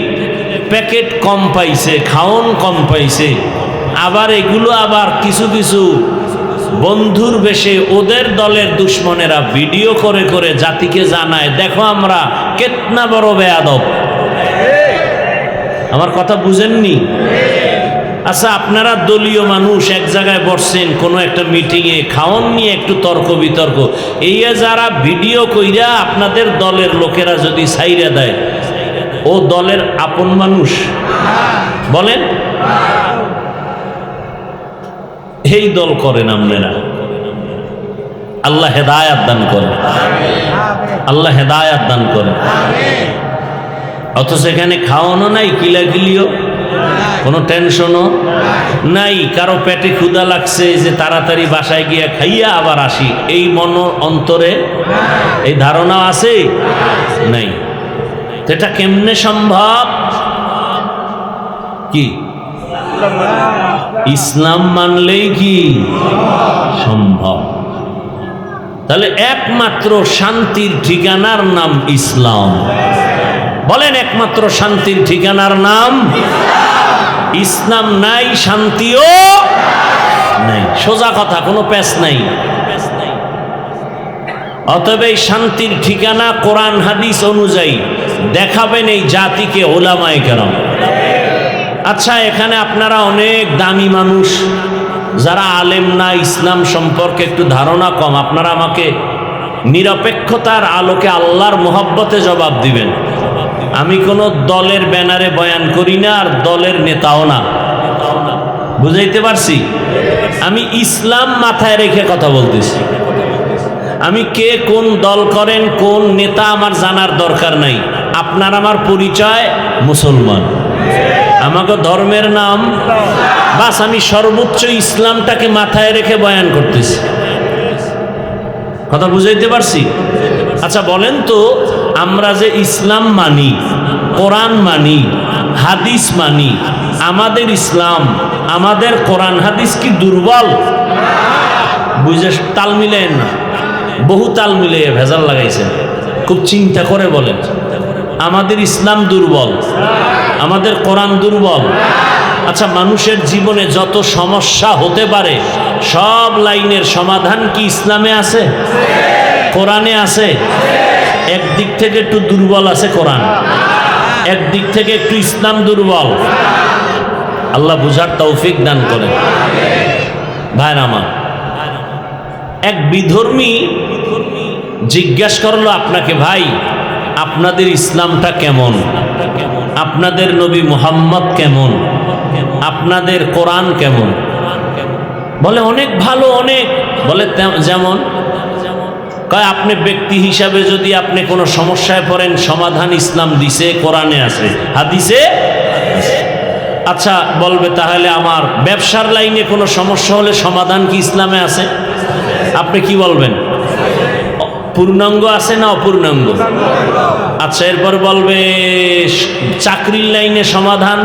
প্যাকেট কম পাইছে, খাওন কম পাইছে, আবার এগুলো আবার কিছু কিছু বন্ধুর বেশে ওদের দলের দুশ্মনেরা ভিডিও করে করে জাতিকে জানায়, দেখো আমরা কেতনা বড় বেয়াদব। আমার কথা বুঝেননি? আচ্ছা, আপনারা দলীয় মানুষ এক জায়গায় বসছেন কোনো একটা মিটিংয়ে, খাওয়ান নিয়ে একটু তর্ক বিতর্ক, এই যারা ভিডিও কইরা আপনাদের দলের লোকেরা যদি ছাইরা দেয়, ও দলের আপন মানুষ বলেন? এই দল করেন আপনারা। আল্লাহ হেদায়াত দান করেন, আল্লাহ হেদায়াত দান করেন। অথচ এখানে খাওয়ানো নাই, কিলাকিলিও, কোনো টেনশনও নাই। কারো পেটে ক্ষুধা লাগছে যে তাড়াতাড়ি বাসায় গিয়া খাইয়া আবার আসি, এই মন অন্তরে এই ধারণা আছে নাই। এটা কেমনে সম্ভব? কি ইসলাম মানলেই কি সম্ভব? তাহলে একমাত্র শান্তির ঠিকানার নাম ইসলাম। বলেন, একমাত্র শান্তির ঠিকানার নাম ইসলাম। নাই শান্তিও নাই, সোজা কথা, কোনো প্যাচ নাই। অতএব এই শান্তির ঠিকানা কোরআন হাদিস অনুযায়ী দেখাবেন এই জাতিকে ওলামায়ে কেরাম। আচ্ছা, এখানে আপনারা অনেক দামি মানুষ, যারা আলেম না, ইসলাম সম্পর্কে একটু ধারণা কম, আপনারা আমাকে নিরপেক্ষতার আলোকে আল্লাহর মোহাব্বতে জবাব দিবেন। আমি কোনো দলের ব্যানারে বয়ান করি না, আর দলের নেতাও না, বুঝাইতে পারছি? আমি ইসলাম মাথায় রেখে কথা বলতেছি। আমি কে কোন দল করেন, কোন নেতা আমার জানার দরকার নাই। আপনার আমার পরিচয় মুসলমান, আমাকে ধর্মের নাম বাস, আমি সর্বোচ্চ ইসলামটাকে মাথায় রেখে বয়ান করতেছি। কথা বুঝাইতে পারছি? আচ্ছা বলেন তো, আমরা যে ইসলাম মানি, কোরআন মানি, হাদিস মানি, আমাদের ইসলাম, আমাদের কোরআন হাদিস কি দুর্বল? বুঝে তাল মিলেন না, বহু তাল মিলে ভেজাল লাগাইছেন। খুব চিন্তা করে বলেন, আমাদের ইসলাম দুর্বল, আমাদের কোরআন দুর্বল। আচ্ছা, মানুষের জীবনে যত সমস্যা হতে পারে সব লাইনের সমাধান কি ইসলামে আছে, কোরআনে আছে? একদিক থেকে একটু দুর্বল আছে কোরআন, একদিক থেকে একটু ইসলাম দুর্বল। আল্লাহ বুঝার তৌফিক দান করেন। ভাইরা আমার, এক বিধর্মী জিজ্ঞাসা করলো আপনাকে, ভাই আপনাদের ইসলামটা কেমন, আপনাদের নবী মুহাম্মদ কেমন, আপনাদের কোরআন কেমন? বলে অনেক ভালো, অনেক। বলে যেমন? কয় আপনি ব্যক্তি হিসাবে যদি আপনি কোনো সমস্যায় পড়েন, সমাধান ইসলাম দিছে, কোরআনে আছে, হাদিসে। আচ্ছা বলবে, তাহলে আমার ব্যবসার লাইনে কোনো সমস্যা হলে সমাধান কি ইসলামে আছে? আপনি কি বলবেন? পূর্ণাঙ্গ আছে না অপূর্ণাঙ্গ? আচ্ছা, এরপর বলবে চাকরির লাইনে সমাধান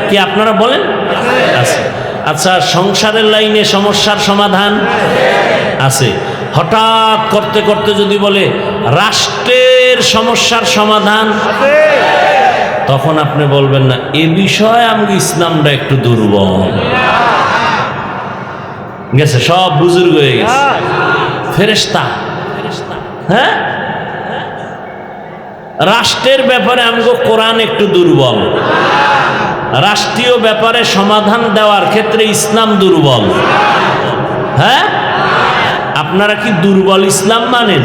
কি, আপনারা বলেন আছে। আচ্ছা, সংসারের লাইনে সমস্যার সমাধান আছে। হঠাৎ করতে করতে যদি বলে রাষ্ট্রের সমস্যার সমাধান, তখন আপনি বলবেন না, এ বিষয়ে আমাকে ইসলামটা একটু দুর্বল। গেছে, সব বুজুর্গ হয়ে গেছে, ফেরেশতা। হ্যাঁ, রাষ্ট্রের ব্যাপারে আমগো কোরআন একটু দুর্বল, রাষ্ট্রীয় ব্যাপারে সমাধান দেওয়ার ক্ষেত্রে ইসলাম দুর্বল। হ্যাঁ, আপনারা কি দুর্বল ইসলাম মানেন?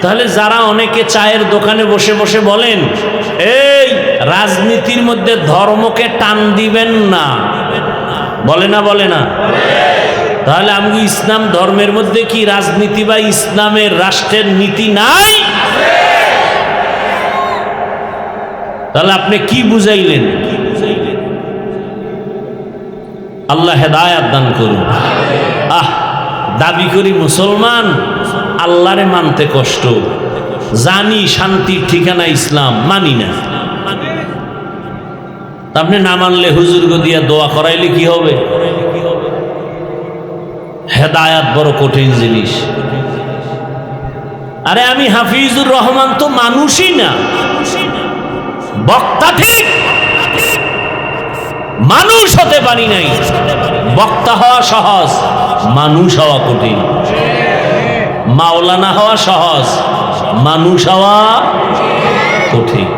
তাহলে যারা অনেকে চায়ের দোকানে বসে বসে বলেন এই রাজনীতির মধ্যে ধর্মকে টান দিবেন না, বলে না? বলে না? তাহলে আমি ইসলাম ধর্মের মধ্যে কি রাজনীতি বা ইসলামের রাষ্ট্রের নীতি নাই? তাহলে আপনি কি বুঝাইলেন? আল্লাহ হেদায়াত দান করুন। দাবি করি মুসলমান, আল্লাহরে মানতে কষ্ট, জানি শান্তির ঠিকানা ইসলাম, মানি না। আপনি না মানলে হুজুরকে দিয়া দোয়া করাইলে কি হবে? হেদায়াত বড় কঠিন জিনিস। আরে আমি হাফিজুর রহমান তো মানুষই না, বক্তা ঠিক, মানুষ হতে পারি নাই। বক্তা হওয়া সহজ, মানুষ হওয়া কঠিন। মাওলানা হওয়া সহজ, মানুষ হওয়া কঠিন।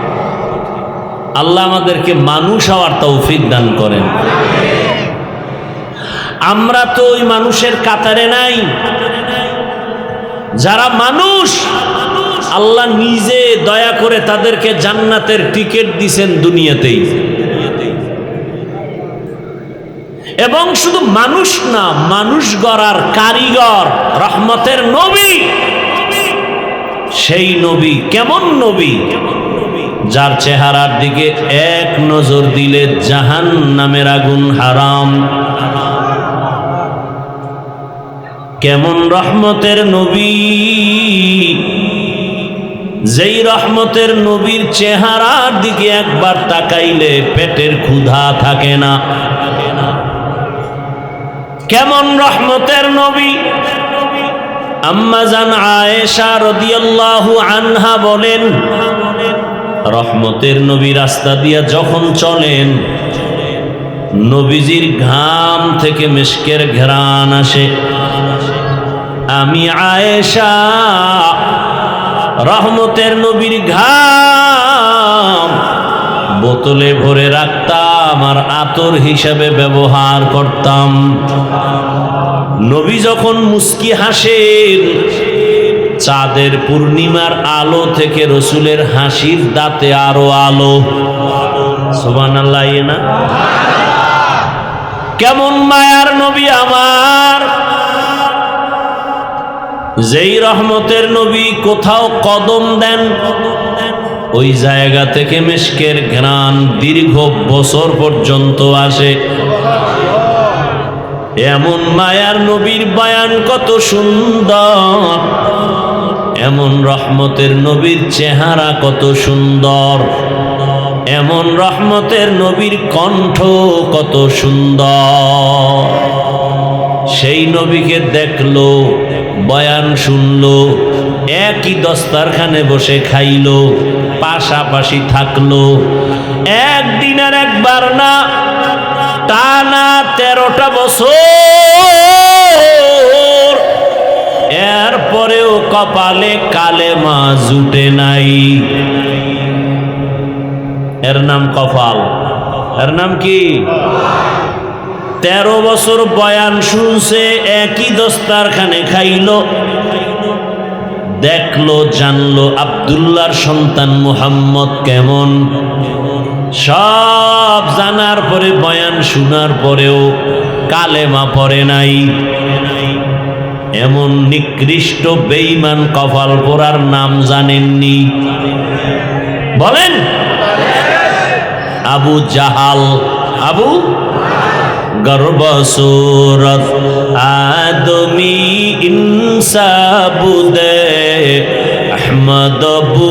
আল্লাহ আমাদেরকে মানুষ হওয়ার তৌফিক দান করেন। আমরা তো ওই মানুষের কাতারে নাই। যারা মানুষ, আল্লাহ নিজে দয়া করে তাদেরকে জান্নাতের টিকিট দিছেন দুনিয়াতেই। এবং শুধু মানুষ না, মানুষ গড়ার কারিগর রহমতের নবী। সেই নবী কেমন নবী? যার চেহারার দিকে এক নজর দিলে জাহান্নামের আগুন হারাম। কেমন রহমতের নবী? যেই রহমতের নবীর চেহারার দিকে একবার তাকাইলে পেটের ক্ষুধা থাকে না। কেমন রহমতের নবী? আম্মা জান আয়েশা রাদিয়াল্লাহু আনহা বলেন, রহমতের নবী রাস্তা দিয়া যখন চলেন, নবীজির ঘাম থেকে মিশকের ঘ্রাণ আসে। আমি আয়েশা রহমতের নবীর ঘাম বোতলে ভরে রাখতাম আর আতর হিসাবে ব্যবহার করতাম। নবী যখন মুস্কি হাসেন, চাঁদের পূর্ণিমার আলো থেকে রসুলের হাসির দাঁতে আরো আলো। সুবহানাল্লাহ না? কেমন মায়ার নবী আমার! যেই রহমতের নবী কোথাও কদম দেন, ওই জায়গা থেকে মিশকের ঘ্রাণ দীর্ঘ বছর পর্যন্ত আসে। এমন মায়ার নবীর বয়ান কত সুন্দর, এমন রহমতের নবীর চেহারা কত সুন্দর, এমন রহমতের নবীর কণ্ঠ কত সুন্দর। সেই নবীকে দেখলো, বয়ান শুনলো, একই দস্তারখানে বসে খাইলো, পাশাপাশি থাকলো। একদিন আর একবার না, টানা 13টা বছর। এরপরেও কপালে কালেমা জুটে নাই। এর নাম কপাল। এর নাম কি? 13 বছর বয়ান শুনছে, একই দস্তারখানে খাইলো, দেখলো, জানলো আব্দুল্লাহর সন্তান মুহাম্মদ কেমন। সব জানার পরে, বয়ান শোনার পরেও কালেমা পড়ে নাই। এমন নিকৃষ্ট বেঈমান কপাল পোড়ার নাম জানেননি? বলেন। আবু জাহাল। আবু গর্বসুরত আদমি ইনসাবুদে আহমদ বু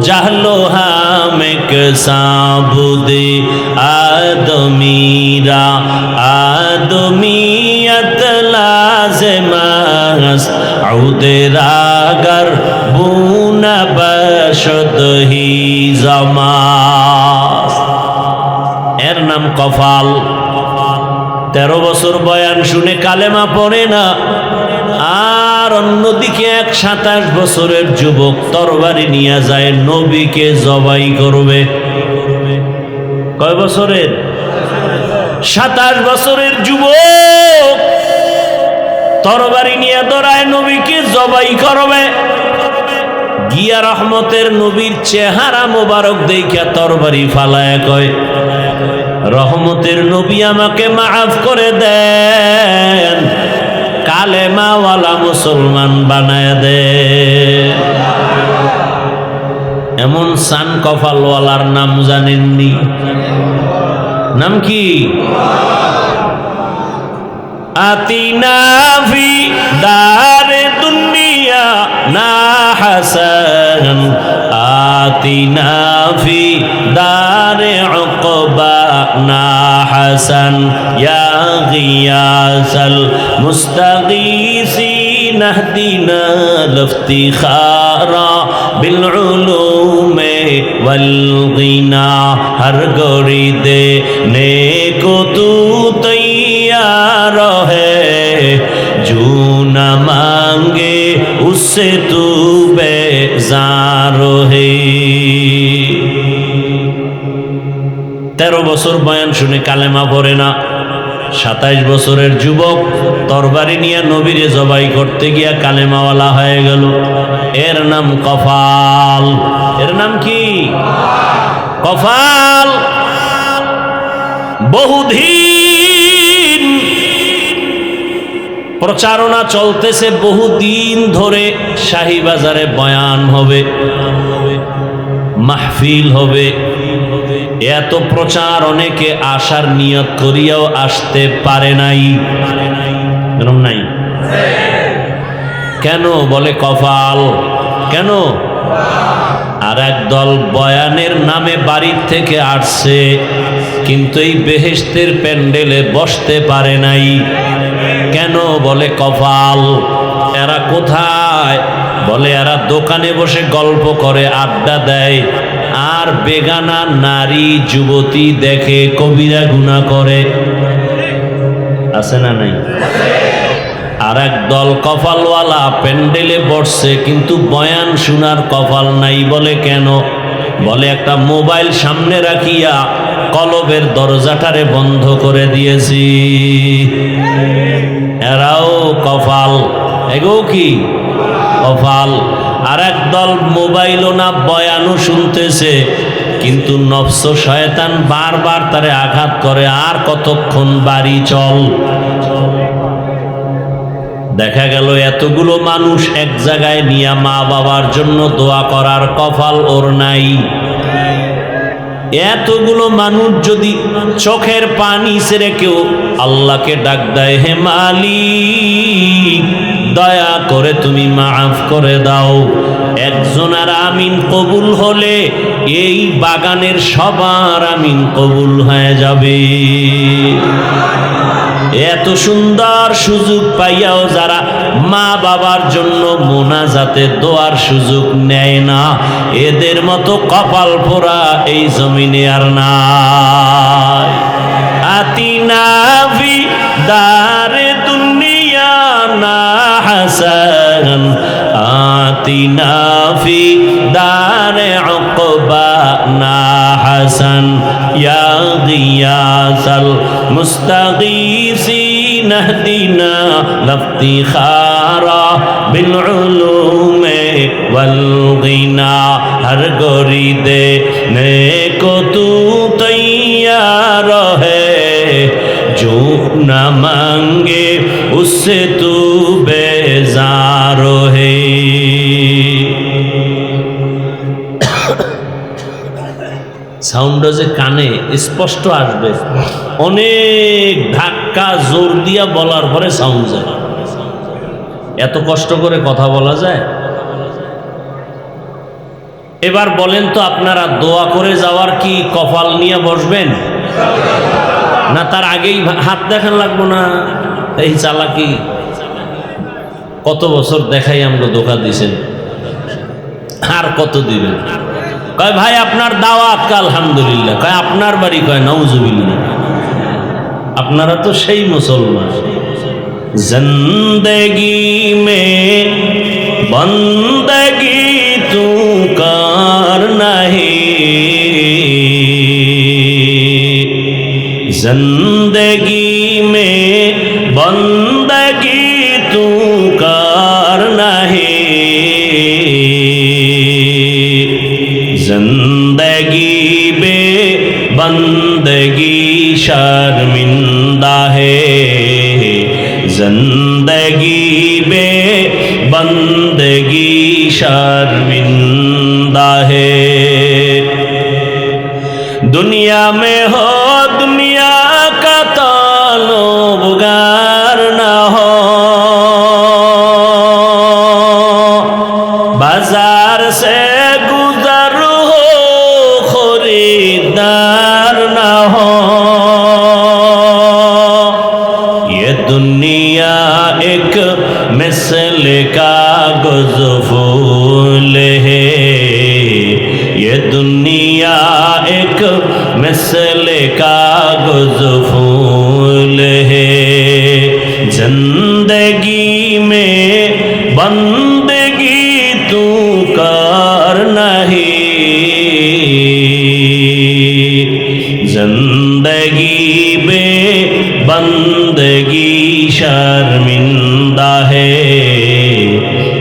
জাহলো হামেক সাবুদে আদমিরা আদমিয়ত লাজমাস আউদেরাগর বুনা বশদ হি জামাস। এর নাম কপাল। 13 বছর বয়ান শুনে কালেমা পড়ে না। আর অন্যদিকে এক 27 বছরের যুবক তরবারি নিয়ে যায়, নবীকে জবাই করবে। কয় বছরের? 27 বছরের যুবক তরবারি নিয়ে দৌড়ায়, নবীকে জবাই করবে। গিয়া রহমতের নবীর চেহারা মোবারক দেখিয়া তরবারি ফালায় কয়, রহমতের নবী আমাকে মাফ করে দেন, কালেমাওয়ালা মুসলমান বানায় দেন। এমন সান কপালওয়ালার নাম জানেননি? নাম কি? আতিনা ফি দারে দুনিয়া না হাসান আতিনা ফি দারে উকবা না হাসান ইয়া গিয়াসাল মুস্তাগীসিন اهدنا الافتخارا بالعلوم والغنى ہر گوری دینے کو تو تیار ہے جو نہ مانگے اس سے تو بیزار ہے 13 বছর বয়ান শুনে কালেমা পড়ে না 27 বছরের যুবক তরবারি নিয়ে নবীরে জবাই করতে গিয়া কালেমাওয়ালা হয়ে গেল। এর নাম কফাল। এর নাম কি? কফাল। বহুদিন প্রচারণা চলতেছে, বহুদিন ধরে শাহী বাজারে বয়ান হবে, মাহফিল হবে, এত প্রচার, অনেকে আসার নিয়ত করিয়াও আসতে পারে নাই। এরকম নাই কেন? বলে কপাল। কেন? আর একদল বয়ানের নামে বাড়ির থেকে আসছে, কিন্তু এই বেহেশতের প্যান্ডেলে বসতে পারে নাই। কেন? বলে কপাল। এরা কোথায়? বলে এরা দোকানে বসে গল্প করে, আড্ডা দেয়, আর বেগানা নারী যুবতী দেখে কবিরা গুনাহ করে। আছে না নাই? আর এক দল কপালওয়ালা প্যান্ডেলে বসছে, কিন্তু বয়ান শোনার কপাল নাই। বলে কেন? বলে একটা মোবাইল সামনে রাখিয়া কলবের দরজাটারে বন্ধ করে দিয়েছি। এরাও কপাল। এগো কি কপাল। আর একদল মোবাইলও না বয়ানও শুনতেছে, কিন্তু নফস শয়তান বারবার তারে আঘাত করে, আর কতক্ষণ বাড়ি চল। দেখা গেল এতগুলো মানুষ এক জায়গায় নিয়ে মা বাবার জন্য দোয়া করার কপাল ওর নাই। এতগুলো মানুষ যদি চোখের পানি ছেড়ে কেউ আল্লাহকে ডাক দেয়, হে মালিক দয়া করে তুমি মাফ করে দাও, একজনের আমিন কবুল হলে এই বাগানের সবার আমিন কবুল হয়ে যাবে। এত সুন্দর সুযোগ পাইয়াও যারা মা বাবার জন্য মোনাজাতে দোয়ার সুযোগ নেয় না, এদের মতো কপাল পোড়া এই জমিনে আর নাই। আতিনা ফি দারে দুনিয়া না হাসান আতিনা ফি দারে উকবা না হাসান ইয়া গিয়াসাল মুস্তাগীসিন اهدنا الافتخارا بالعلوم والغنى ہر گوری دینے کو تو تیار ہے جو نہ مانگے اس سے تو بیزار ہے۔ সাউন্ডটা যে কানে স্পষ্ট আসবে, অনেক ধাক্কা জোর দিয়া বলার পরে সাউন্ড যায়। এত কষ্ট করে কথা বলা যায়? এবার বলেন তো, আপনারা দোয়া করে যাওয়ার কি কপাল নিয়ে বসবেন, না তার আগেই হাত দেখান লাগবো? না এই চালাকি কত বছর দেখাই আমরা ধোঁকা দিছেন, আর কত দিবেন? কয় ভাই আপনার দাওয়াত, আলহামদুলিল্লাহ। কয় আপনার বাড়ি? কয় নাউজুবিল্লাহ। আপনারা তো সেই মুসলমান। জিন্দেগি মে বন্দগি তু কার নাহি, জিন্দেগি মে বন্দগি তু কার নাহি, जिंदगी बे बंदगी शर्मिंदा है, जिंदगी बे बंदगी शर्मिंदा है। दुनिया में हो दुनिया का ताल्लुकार बाजार से गुजर हो खरीदार ना हो ये दुनिया एक मिसल कागज फूल है ये दुनिया एक मिसल कागज फूल है जिंदगी में बंदगी तू कर नहीं जिंदगी में बंदगी शर्मिंदा है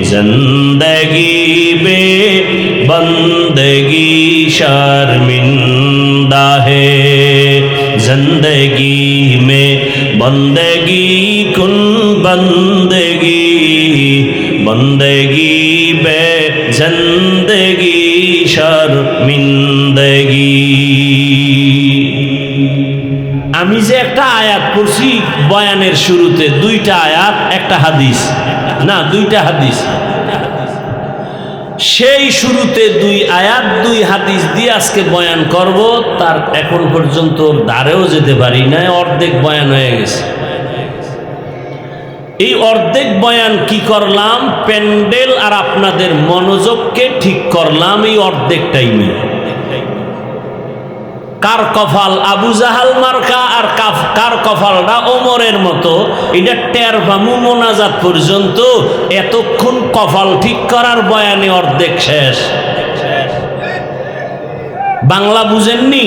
जिंदगी में बंदगी शर्मिंदा है जिंदगी में बंदगी कुन बंदगी बंदगी बे जिंदगी शर्मिंदगी আমি যে একটা আয়াত পড়ছি বয়ানের শুরুতে দুইটা আয়াত একটা হাদিস না দুইটা হাদিস সেই শুরুতে দুই আয়াত দুই হাদিস দিয়ে আজকে বয়ান করব তার এখন পর্যন্ত দাঁড়েও যেতে পারি না অর্ধেক বয়ান হয়ে গেছে এই অর্ধেক বয়ান কি করলাম প্যান্ডেল আর আপনাদের মনোযোগকে ঠিক করলাম এই অর্ধেক টাইমে কার কপাল আবু জাহাল মার্কা আর কার কপালটা ওমরের মতো এটা টের পামু মোনাজাত পর্যন্ত এতক্ষণ কপাল ঠিক করার বয়ানে অর্ধেক শেষ বাংলা বুঝেননি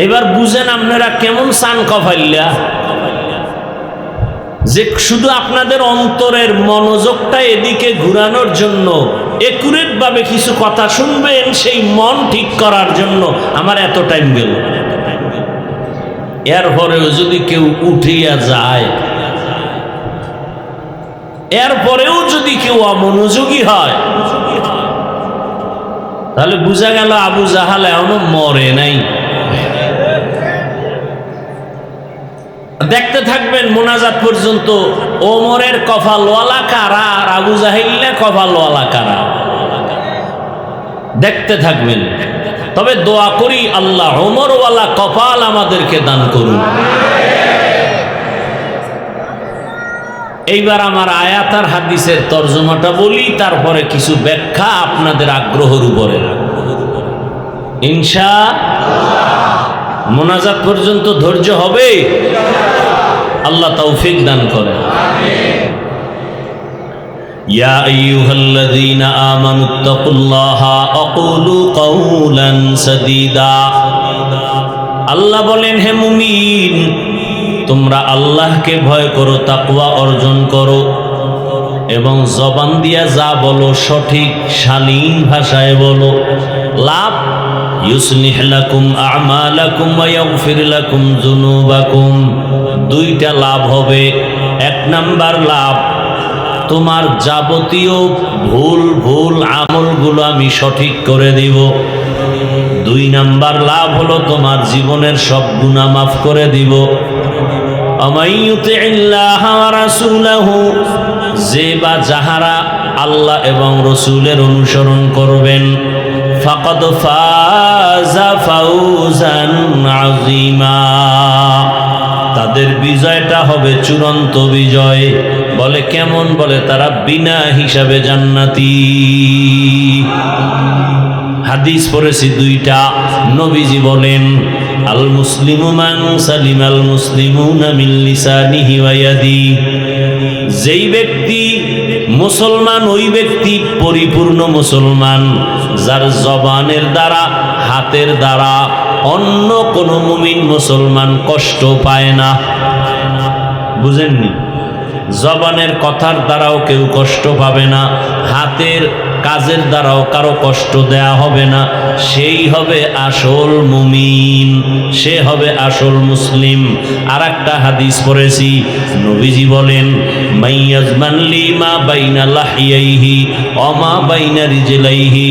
এবার বুঝেন আপনারা কেমন চান কপাইলা যে শুধু আপনাদের অন্তরের মনোযোগটা এদিকে ঘুরানোর জন্য একুরেট ভাবে কিছু কথা শুনবেন সেই মন ঠিক করার জন্য আমার এত টাইম গেল এরপরেও যদি কেউ উঠিয়া যায় এরপরেও যদি কেউ অমনোযোগী হয় তাহলে বোঝা গেল আবু জাহাল এখনো মরে নাই দেখতে থাকবেন মোনাজাত পর্যন্ত ওমরের কপালওয়ালা কারা আর আবু জাহিল্লা কপালওয়ালা কারা দেখতে থাকবেন তবে দোয়া করি আল্লাহ ওমরওয়ালা কপাল আমাদেরকে দান করুন এইবার আমার আয়াত আর হাদিসের তরজমাটা বলি তারপরে কিছু ব্যাখ্যা আপনাদের আগ্রহের উপরে ইনশাআল্লাহ মোনাজাত পর্যন্ত ধৈর্য হবে আল্লাহ তৌফিক দান করেন ইয়া আইয়ুহাল্লাযীনা আমানুত্তাকুল্লাহা আকুলু কাওলান সাদীদা আল্লাহ বলেন হে মুমিন তোমরা আল্লাহকে ভয় করো তাকওয়া অর্জন করো এবং জবান দিয়া যা বলো সঠিক শালীন ভাষায় বলো লাভ ইউসলিহ লাকুম আমালাকুম ওয়া ইয়াগফির লাকুম যুনুবাকুম দুইটা লাভ হবে এক নাম্বার লাভ তোমার যাবতীয় ভুল আমলগুলো আমি সঠিক করে দিব দুই নাম্বার লাভ হলো তোমার জীবনের সব গুনাহ মাফ করে দিব আমাইয়ুতিল্লাহ ওয়া রাসূলাহু যে বা যাহারা আল্লাহ এবং রসুলের অনুসরণ করবেন ফাকাদ ফাজা ফাউজান আযীমা তাদের বিজয়টা হবে চূড়ান্ত বিজয় বলে কেমন বলে তারা বিনা হিসাবে জান্নাতি হাদিস পড়েছি দুইটা নবীজি বলেন আল মুসলিমু মান সালিমাল মুসলিমুনা মিন লিসানিহি ওয়া ইয়াদি যেই ব্যক্তি মুসলমান ওই ব্যক্তি পরিপূর্ণ মুসলমান যার জবানের দ্বারা হাতের দ্বারা অন্য কোনো মুমিন মুসলমান কষ্ট পায় না বুঝেননি জবানের কথার দ্বারাও কেউ কষ্ট পাবে না হাতের কাজের দ্বারাও কারো কষ্ট দেয়া হবে না সেই হবে আসল মুমিন সে হবে আসল মুসলিম আর একটা হাদিস পড়েছি নবীজি বলেন মাইয়াজমান লিমা বাইনা লাহিয়াইহি ওয়া মা বাইনা রিজলাইহি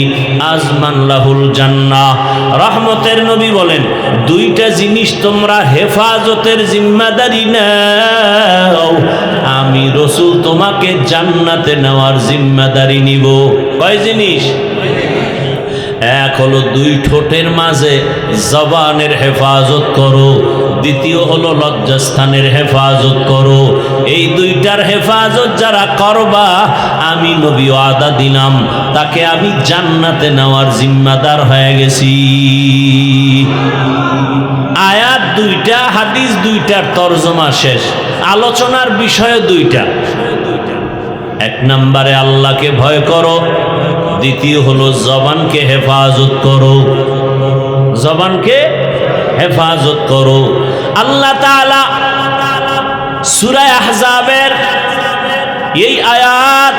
আজমান লাহুল জান্নাহ রহমতের নবী বলেন দুইটা জিনিস তোমরা হেফাজতের জিম্মাদারি নাও আমি রাসূল তোমাকে জান্নাতে নেওয়ার জিম্মাদারি জিম্মাদারি নিব। কয় জিনিস? এক হলো দুই ঠোঁটের মাঝে জবানের হেফাজত করো, দ্বিতীয় হলো লজ্জাস্থানের হেফাজত করো। এই দুইটার হেফাজত যারা করবা, আমি নবী ওয়াদা দিলাম তাকে আমি জান্নাতে নেওয়ার জিম্মাদার হয়ে গেছি। আয়াত দুইটা, হাদিস দুইটার তরজমা শেষ, আলোচনার বিষয় দুইটা। এক নম্বরে আল্লাহকে ভয় করো, দ্বিতীয় হলো জবানকে হেফাজত করো, জবানকে হেফাজত করো। আল্লাহ তাআলা সূরা আহজাবের এই আয়াত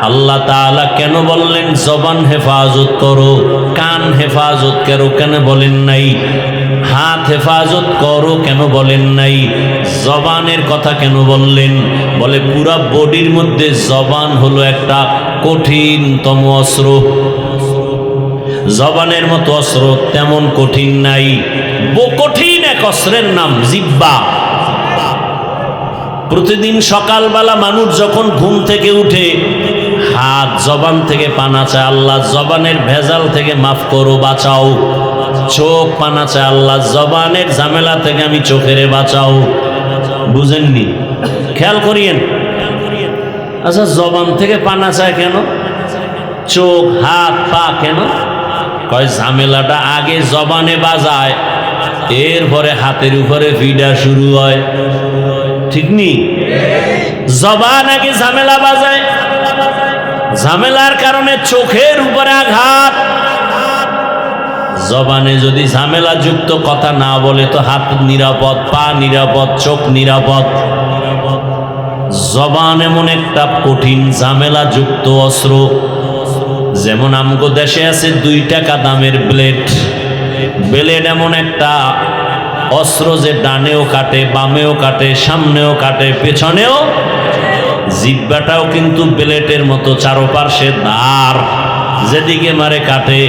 আল্লাহ তাআলা কেন বললেন জবান হেফাজত করো, কান হেফাজত করো কেন বলেন নাই, হাত হেফাজত করো কেন বলেন নাই, জবানের কথা কেন বললেন? বলে পুরা বডির মধ্যে জবান হলো একটা কঠিনতম অস্ত্র। জবানের মতো অস্ত্র তেমন কঠিন নাই। কঠিন এক অস্ত্রের নাম জিহ্বা। প্রতিদিন সকালবেলা মানুষ যখন ঘুম থেকে উঠে হাত জবান থেকে পানা চায়, আল্লাহ জবানের ভেজাল থেকে মাফ করো, বাঁচাও। চোখ পানা চায়, আল্লাহ জবানের ঝামেলা থেকে আমি চোখেরে বাঁচাও। বুঝেননি? খেয়াল করিয়েন। আচ্ছা, জবান থেকে পানা চায় কেন? চোখ, হাত, পা কেন? কয় ঝামেলাটা আগে জবানে বাজায়, এরপরে হাতের উপরে ফিডা শুরু হয়। ঠিক নি? জবান আগে ঝামেলা বাজায়, ঝামেলার কারণে চোখের উপরে আঘাত। জবানে যদি ঝামেলা যুক্ত কথা না বলে তো হাত নিরাপদ, পা নিরাপদ, চোখ নিরাপদ। জবান এমন একটা কঠিন ঝামেলা যুক্ত অস্ত্র। যেমন আমগো দেশে আছে 2 টাকা দামের ব্লেড। ব্লেড এমন একটা অস্ত্র যে ডানেও কাটে, বামেও কাটে, সামনেও কাটে, পেছনেও। জিহ্বাটাও কিন্তু ব্লেডের মতো চারপাশে ধার, যেদিকে মারে কাটে।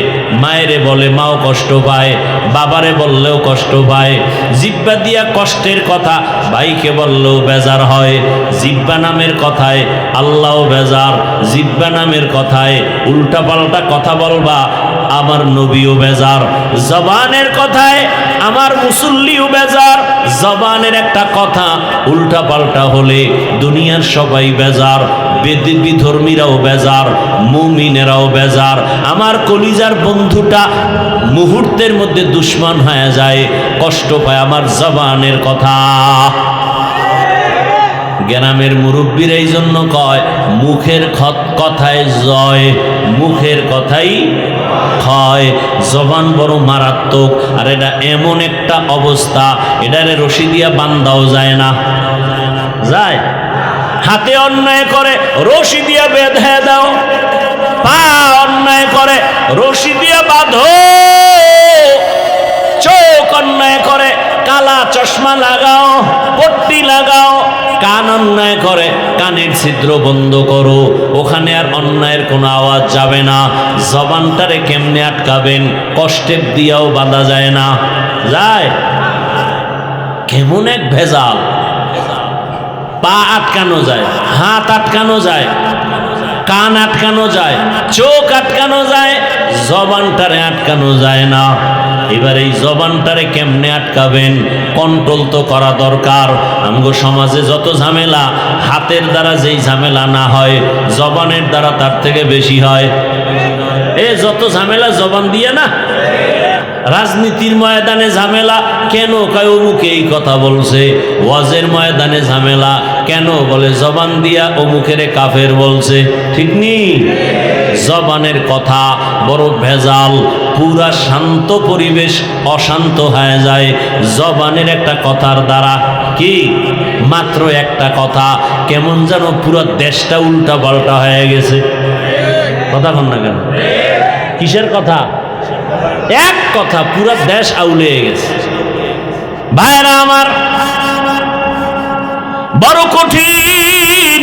মায়েরে বলে মাও কষ্ট পায়, বাবারে বললেও কষ্ট পায়। জিহ্বা দিয়া কষ্টের কথা ভাইকে বললেও বেজার হয়। জিহ্বা নামের কথায় আল্লাহও বেজার, জিহ্বা নামের কথায় উল্টা পাল্টা কথা বলবা আমার নবীও বেজার। জবানের কথায় আমার মুসল্লিও বেজার। জবানের একটা কথা উল্টা পাল্টা হলে দুনিয়ার সবাই বেজার, বিধর্মীরাও বেজার, মুমিনেরাও বেজার। আমার কলিজার বন্ধুটা মুহূর্তের মধ্যে দুশ্মন হয়ে যায়, কষ্ট পায় আমার জবানের কথা। গ্রামের মুরব্বীর এই জন্য কয় মুখের কথায় জয়, মুখের কথাই ক্ষয়। জবান বড় মারাত্মক। আর এটা এমন একটা অবস্থা, এটারে রশি দিয়া বান্ধাও যায় না। যায়? হাতে অন্যায় করে রশি দিয়া বেঁধে দাও, পা অন্যায় করে রশি দিয়া বাঁধো, চোখ অন্যায় করে কালা চশমা লাগাও, পট্টি লাগাও, কান অন্যায় করে কানের ছিদ্র বন্ধ করো, ওখানে আর অন্যায়ের কোনো আওয়াজ যাবে না। জবানটারে কেমনে আটকাবেন? কষ্টেপ দিয়াও বাঁধা যায় না। যায়? কেমন এক ভেজাল। পা আটকানো যায়, হাত আটকানো যায়, কান আটকানো যায়, চোখ আটকানো যায়, জবানটারে আটকানো যায় না। এবার এই জবানটারে কেমনে আটকাবেন? কন্ট্রোল তো করা দরকার। আমগো সমাজে যত ঝামেলা, হাতের দ্বারা যেই ঝামেলা না হয়, জবানের দ্বারা তার থেকে বেশি হয়। যত ঝামেলা জবান দিয়ে না। রাজনীতির ময়দানে ঝামেলা কেন? কয় অমুকে এই কথা বলছে। ওয়াজের ময়দানে ঝামেলা কেন? বলে জবান দিয়া অমুকেরে কাফের বলছে। ঠিক নি? জবানের কথা বড় ভেজাল। পুরা শান্ত পরিবেশ অশান্ত হয়ে যায় জবানের একটা কথার দ্বারা। কি? মাত্র একটা কথা, কেমন যেন পুরো দেশটা উল্টা পাল্টা হয়ে গেছে। কথা কন না কেন? কিসের কথা? এক কথা পুরা দেশ আউলে গেছে। ভাইরা আমার, বড় কঠিন।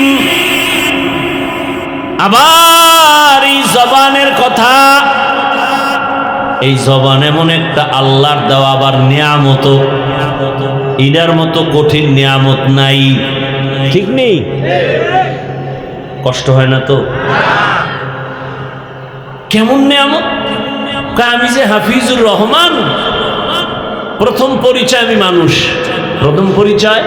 আবার এই জবানের কথা, এই জবান এমন একটা আল্লাহর দেওয়া আবার নিয়ামত। এটার মতো কঠিন নিয়ামত নাই। ঠিক নেই? কষ্ট হয় না তো? কেমন নিয়ামত! আমি যে হাফিজুর রহমান, প্রথম পরিচয় আমি মানুষ। প্রথম পরিচয়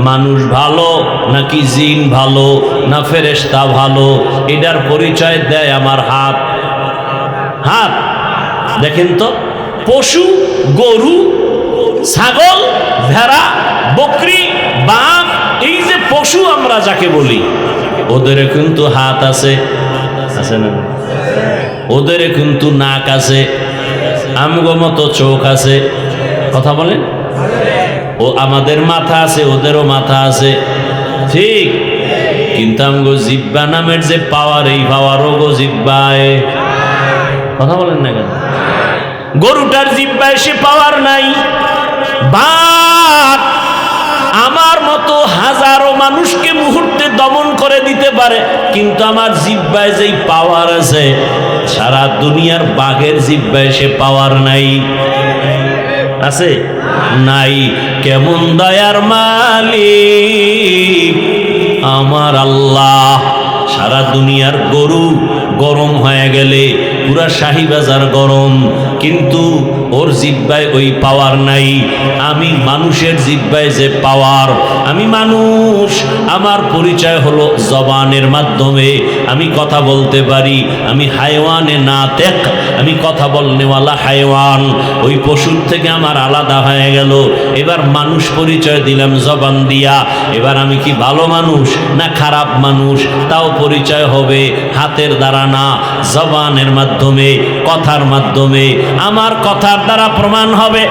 মানুষ ভালো নাকি জিন ভালো না ফেরেশতা ভালো, এটার পরিচয় দেয় আমার হাত। হাত দেখেন তো, পশু, গরু, ছাগল, ভেড়া, বকরি, বাঘ, এই যে পশু আমরা যাকে বলি, ওদের কিন্তু হাত আছে, আছে না? ওদের কিন্তু নাক আছে, আমগো মতো চোখ আছে। কথা বলেন? ও আমাদের মাথা আছে, ওদেরও মাথা আছে, ঠিক। কিন্তু আমগো জিব্বা নামের যে পাওয়ার, এই পাওয়ারও গো জিব্বায়। কথা বলেন না কেন? গরুটার জিব্বায় সে পাওয়ার নাই। বাঘ আমার মতো হাজারো মানুষকে মুহূর্তে দমন করে দিতে পারে, কিন্তু আমার জিব্বায় যেই পাওয়ার আছে, সারা দুনিয়ার বাঘের জিব্বায় সে পাওয়ার নাই। আছে? নাই। কেমন দয়ার মালিক আমার আল্লাহ! সারা দুনিয়ার গরু গরম হয়ে গেলে পুরা শাহীবাজার গরম, কিন্তু ওর জিব্বায় ওই পাওয়ার নাই। আমি মানুষের জিব্বায় যে পাওয়ার, আমি মানুষ, আমার পরিচয় হলো জবানের মাধ্যমে। আমি কথা বলতে পারি, আমি হায়ওয়ানে না তেক, আমি কথা বলনেওয়ালা হায়ওয়ান। ওই পশুর থেকে আমার আলাদা হয়ে গেল। এবার মানুষ পরিচয় দিলাম জবান দিয়া। এবার আমি কি ভালো মানুষ না খারাপ মানুষ, তাও পরিচয় হবে হাতের দ্বারা না, জবানের মাধ্যমে, কথার মাধ্যমে। আমার কথার দ্বারা প্রমাণ হবে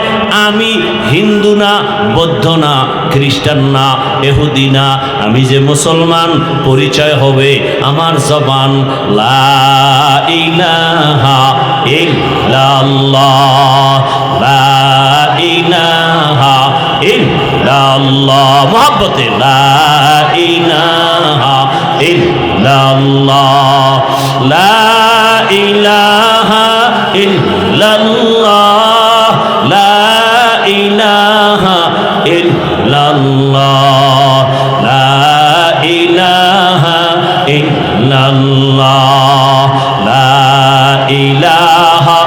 আমি হিন্দু না, বৌদ্ধ না, খ্রিস্টান না, ইহুদি না, আমি যে মুসলমান। পরিচয় হবে আমার জবান। লা ইলাহা ইল্লাল্লাহ, লা ইলাহা ইল্লাল্লাহ, মুহাব্বতে লা ইলাহা ইল্লাল্লাহ, লা ইলাহা ইল্লাল্লাহ, লা ইলাহা ইল্লাল্লাহ, লা ইলাহা ইল্লাল্লাহ, লা ইলাহা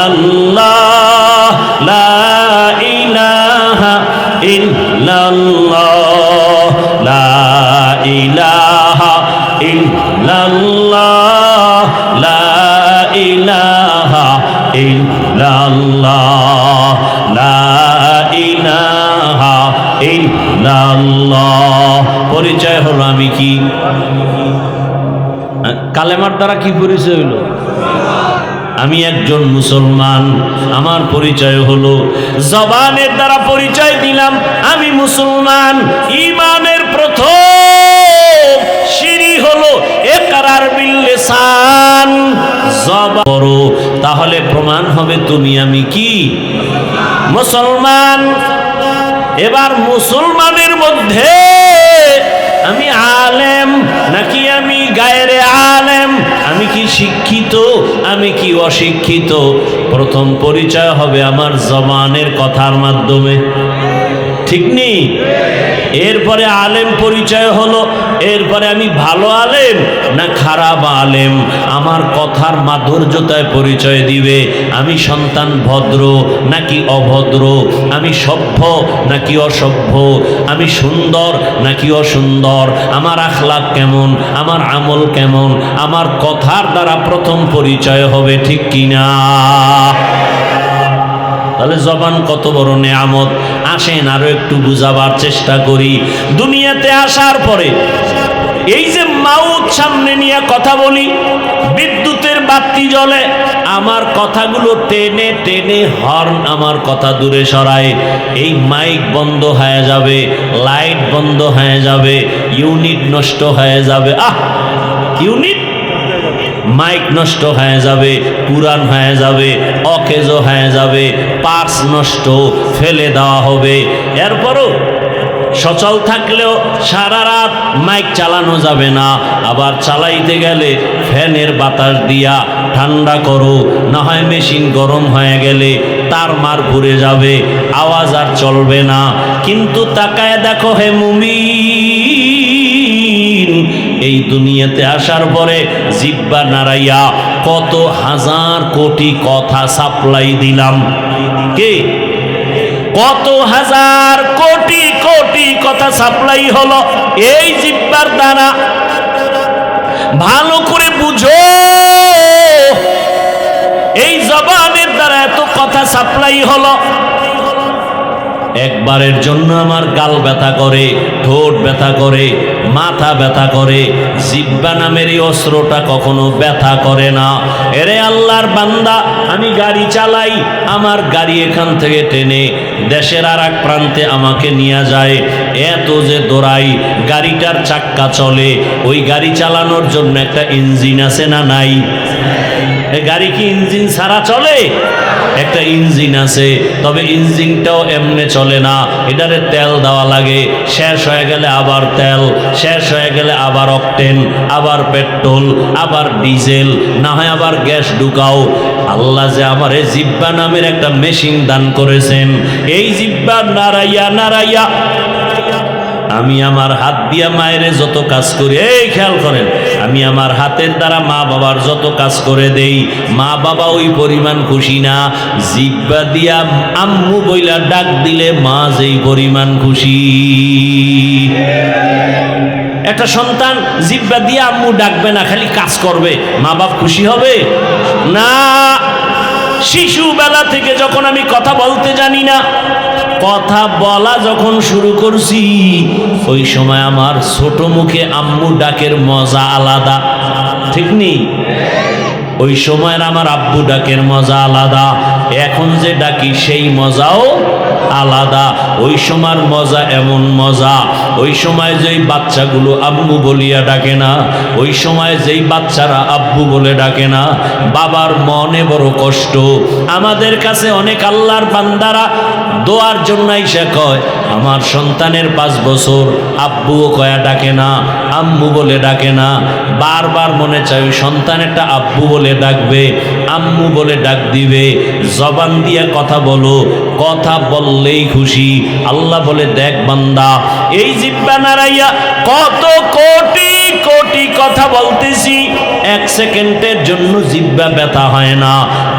ইল্লাল্লাহ, লা ইলাহা ইল্লাল্লাহ, লা ইলাহা ইল্লাল্লাহ, লা ইলাহা ইল্লাল্লাহ, লা ইলাহা ইল্লাল্লাহ। পরিচয় হলো আমি কি? কালেমার দ্বারা কি পরিচয় হলো? আমি একজন মুসলমান। আমার পরিচয় হলো জবানের দ্বারা পরিচয় দিলাম আমি মুসলমান। ঈমানের প্রথম সিঁড়ি হলো ইকরার বিল লিসান। জবান করো, তাহলে প্রমাণ হবে তুমি আমি কি? মুসলমান। এবার মুসলমানের মধ্যে আমি আলেম নাকি আমি গায়রে আলেম, আমি কি শিক্ষিত আমি কি অশিক্ষিত, প্রথম পরিচয় হবে আমার জবানের কথার মাধ্যমে, ঠিক নেই? এরপরে আলেম পরিচয় হলো, এরপরে আমি ভালো আলেম না খারাপ আলেম, আমার কথার মাধুর্যতায় পরিচয় দিবে আমি সন্তান ভদ্র নাকি অভদ্র, আমি সভ্য নাকি অসভ্য, আমি সুন্দর নাকি অসুন্দর, আমার আখলাক কেমন, আমার আমল কেমন, আমার কথার দ্বারা প্রথম পরিচয় হবে, ঠিক কিনা? তাহলে জবান কত বড় নেয়ামত। আসেন আরো একটু বুঝাবার চেষ্টা করি। দুনিয়াতে আসার পরে এই যে মাউত সামনে নিয়ে কথা বলি, বিদ্যুতের বাতি জ্বলে, আমার কথাগুলো টেনে টেনে হর্ন আমার কথা দূরে সরায়, এই মাইক বন্ধ হয়ে যাবে, লাইট বন্ধ হয়ে যাবে, ইউনিট নষ্ট হয়ে যাবে। ইউনিট মাইক নষ্ট হয়ে যাবে, পুরান হয়ে যাবে, অকেজ হয়ে যাবে, পার্টস নষ্ট, ফেলে দেওয়া হবে। এরপরও সচল থাকলেও সারা রাত মাইক চালানো যাবে না, আবার চালাইতে গেলে ফ্যানের বাতাস দিয়া ঠান্ডা করো, না হয় মেশিন গরম হয়ে গেলে তার মার ঘুরে যাবে, আওয়াজ আর চলবে না। কিন্তু তাকায় দেখো হে মুমিন, এই দুনিয়াতে আসার পরে জিহ্বা নাড়াইয়া কত হাজার কোটি কথা সাপ্লাই দিলাম। কে? কত হাজার কোটি কোটি কথা সাপ্লাই হলো এই জিহ্বার দ্বারা। ভালো করে বুঝো, এই জবানের দ্বারা এত কথা সাপ্লাই হলো। একবারের জন্য আমার গাল ব্যথা করে, ঠোঁট ব্যথা করে, মাথা ব্যথা করে, জিহ্বা নামের এই অস্ত্রটা কখনো ব্যথা করে না। এরে আল্লাহর বান্দা, আমি গাড়ি চালাই, আমার গাড়ি এখান থেকে টেনে দেশের আর এক প্রান্তে আমাকে নিয়ে যায়, এত যে দৌড়াই, গাড়িটার চাক্কা চলে, ওই গাড়ি চালানোর জন্য একটা ইঞ্জিন আছে না নাই? গাড়ি কি ইঞ্জিন ছাড়া চলে? একটা ইঞ্জিন আছে, তবে ইঞ্জিনটাও এমনি চলে না, এটারে তেল দেওয়া লাগে, শেষ হয়ে গেলে আবার তেল, শেষ হয়ে গেলে আবার অকটেন, আবার পেট্রোল, আবার ডিজেল, না হয় আবার গ্যাস ঢুকাও। আল্লাহ যে আমার এই জিহ্বা নামের একটা মেশিন দান করেছেন, এই জিহ্বা নাড়াইয়া নাড়াইয়া আমি আমার হাত দিয়া মায়ের যত কাজ করি, এই খেয়াল করেন, আমি আমার হাতের দ্বারা মা বাবার যত কাজ করে দেই, মা বাবা ওই পরিমাণ খুশি না। জিহ্বা দিয়া আম্মু বইলা ডাক দিলে মা যেই পরিমাণ খুশি। একটা সন্তান জিহ্বা দিয়ে আম্মু ডাকবে না, খালি কাজ করবে, মা বাপ খুশি হবে না। শিশুবেলা থেকে যখন আমি কথা বলতে জানি না, কথা বলা যখন শুরু করছি, ওই সময় আমার ছোট মুখে আম্মু ডাকের মজা আলাদা, ঠিক নেই? ওই সময়ের আমার আব্বু ডাকের মজা আলাদা, এখন যে ডাকি সেই মজাও আলাদা। ওই সময়ের মজা এমন মজা, ওই সময় যেই বাচ্চাগুলো আম্মু বলিয়া ডাকে না, ওই সময় যেই বাচ্চারা আব্বু বলে ডাকে না, বাবার মনে বড় কষ্ট। আমাদের কাছে অনেক আল্লাহর বান্দারা দোয়ার জন্য এসে কয়, আমার সন্তানের 5 বছর, আব্বুও কয়া ডাকে না, আম্মু বলে ডাকে না। বারবার মনে চাই ওই সন্তানেরটা আব্বু বলে ডাকবে, আম্মু বলে ডাক দিবে। জবান দিয়ে কথা বলো, কথা বললেই খুশি। আল্লাহ বলে, দেখ বান্দা, এই জিহ্বা নাড়াইয়া কত কোটি কোটি কথা বলতেছি, 1 সেকেন্ডের জন্য জিহ্বা ব্যথা হয় না,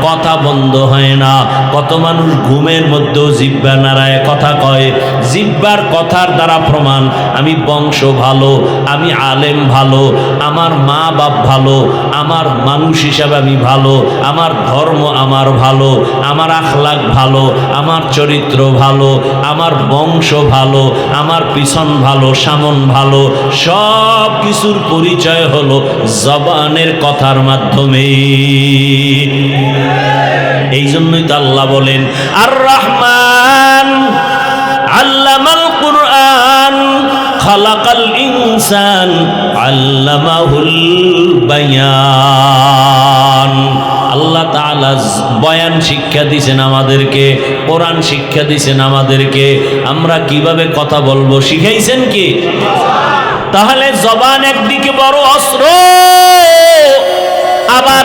কথা বন্ধ হয় না। কত মানুষ ঘুমের মধ্যেও জিহ্বা নাড়ায় কথা কয়। জিহ্বার কথার দ্বারা প্রমাণ আমি বংশ ভালো, আমি আলেম ভালো, আমার মা বাপ ভালো, আমার মানুষ হিসাবে আমি ভালো, আমার ধর্ম আমার ভালো, আমার আখলাক ভালো, আমার চরিত্র ভালো, আমার বংশ ভালো, আমার পিছন ভালো, সামন ভালো। সব কিছুর পরিচয় হলো জবানের কথার মাধ্যমে। এই জন্যই তো আল্লাহ বলেন, আর রহমান আল্লামাল কুরআন খালাকাল ইনসান আল্লামাহুল বায়ান। আল্লাহ তাআলা বয়ান শিক্ষা দিয়েছেন আমাদেরকে, কোরআন শিক্ষা দিয়েছেন আমাদেরকে, আমরা কিভাবে কথা বলবো শিখাইছেন কি? তাহলে জবান একদিকে বড় অস্ত্র, আবার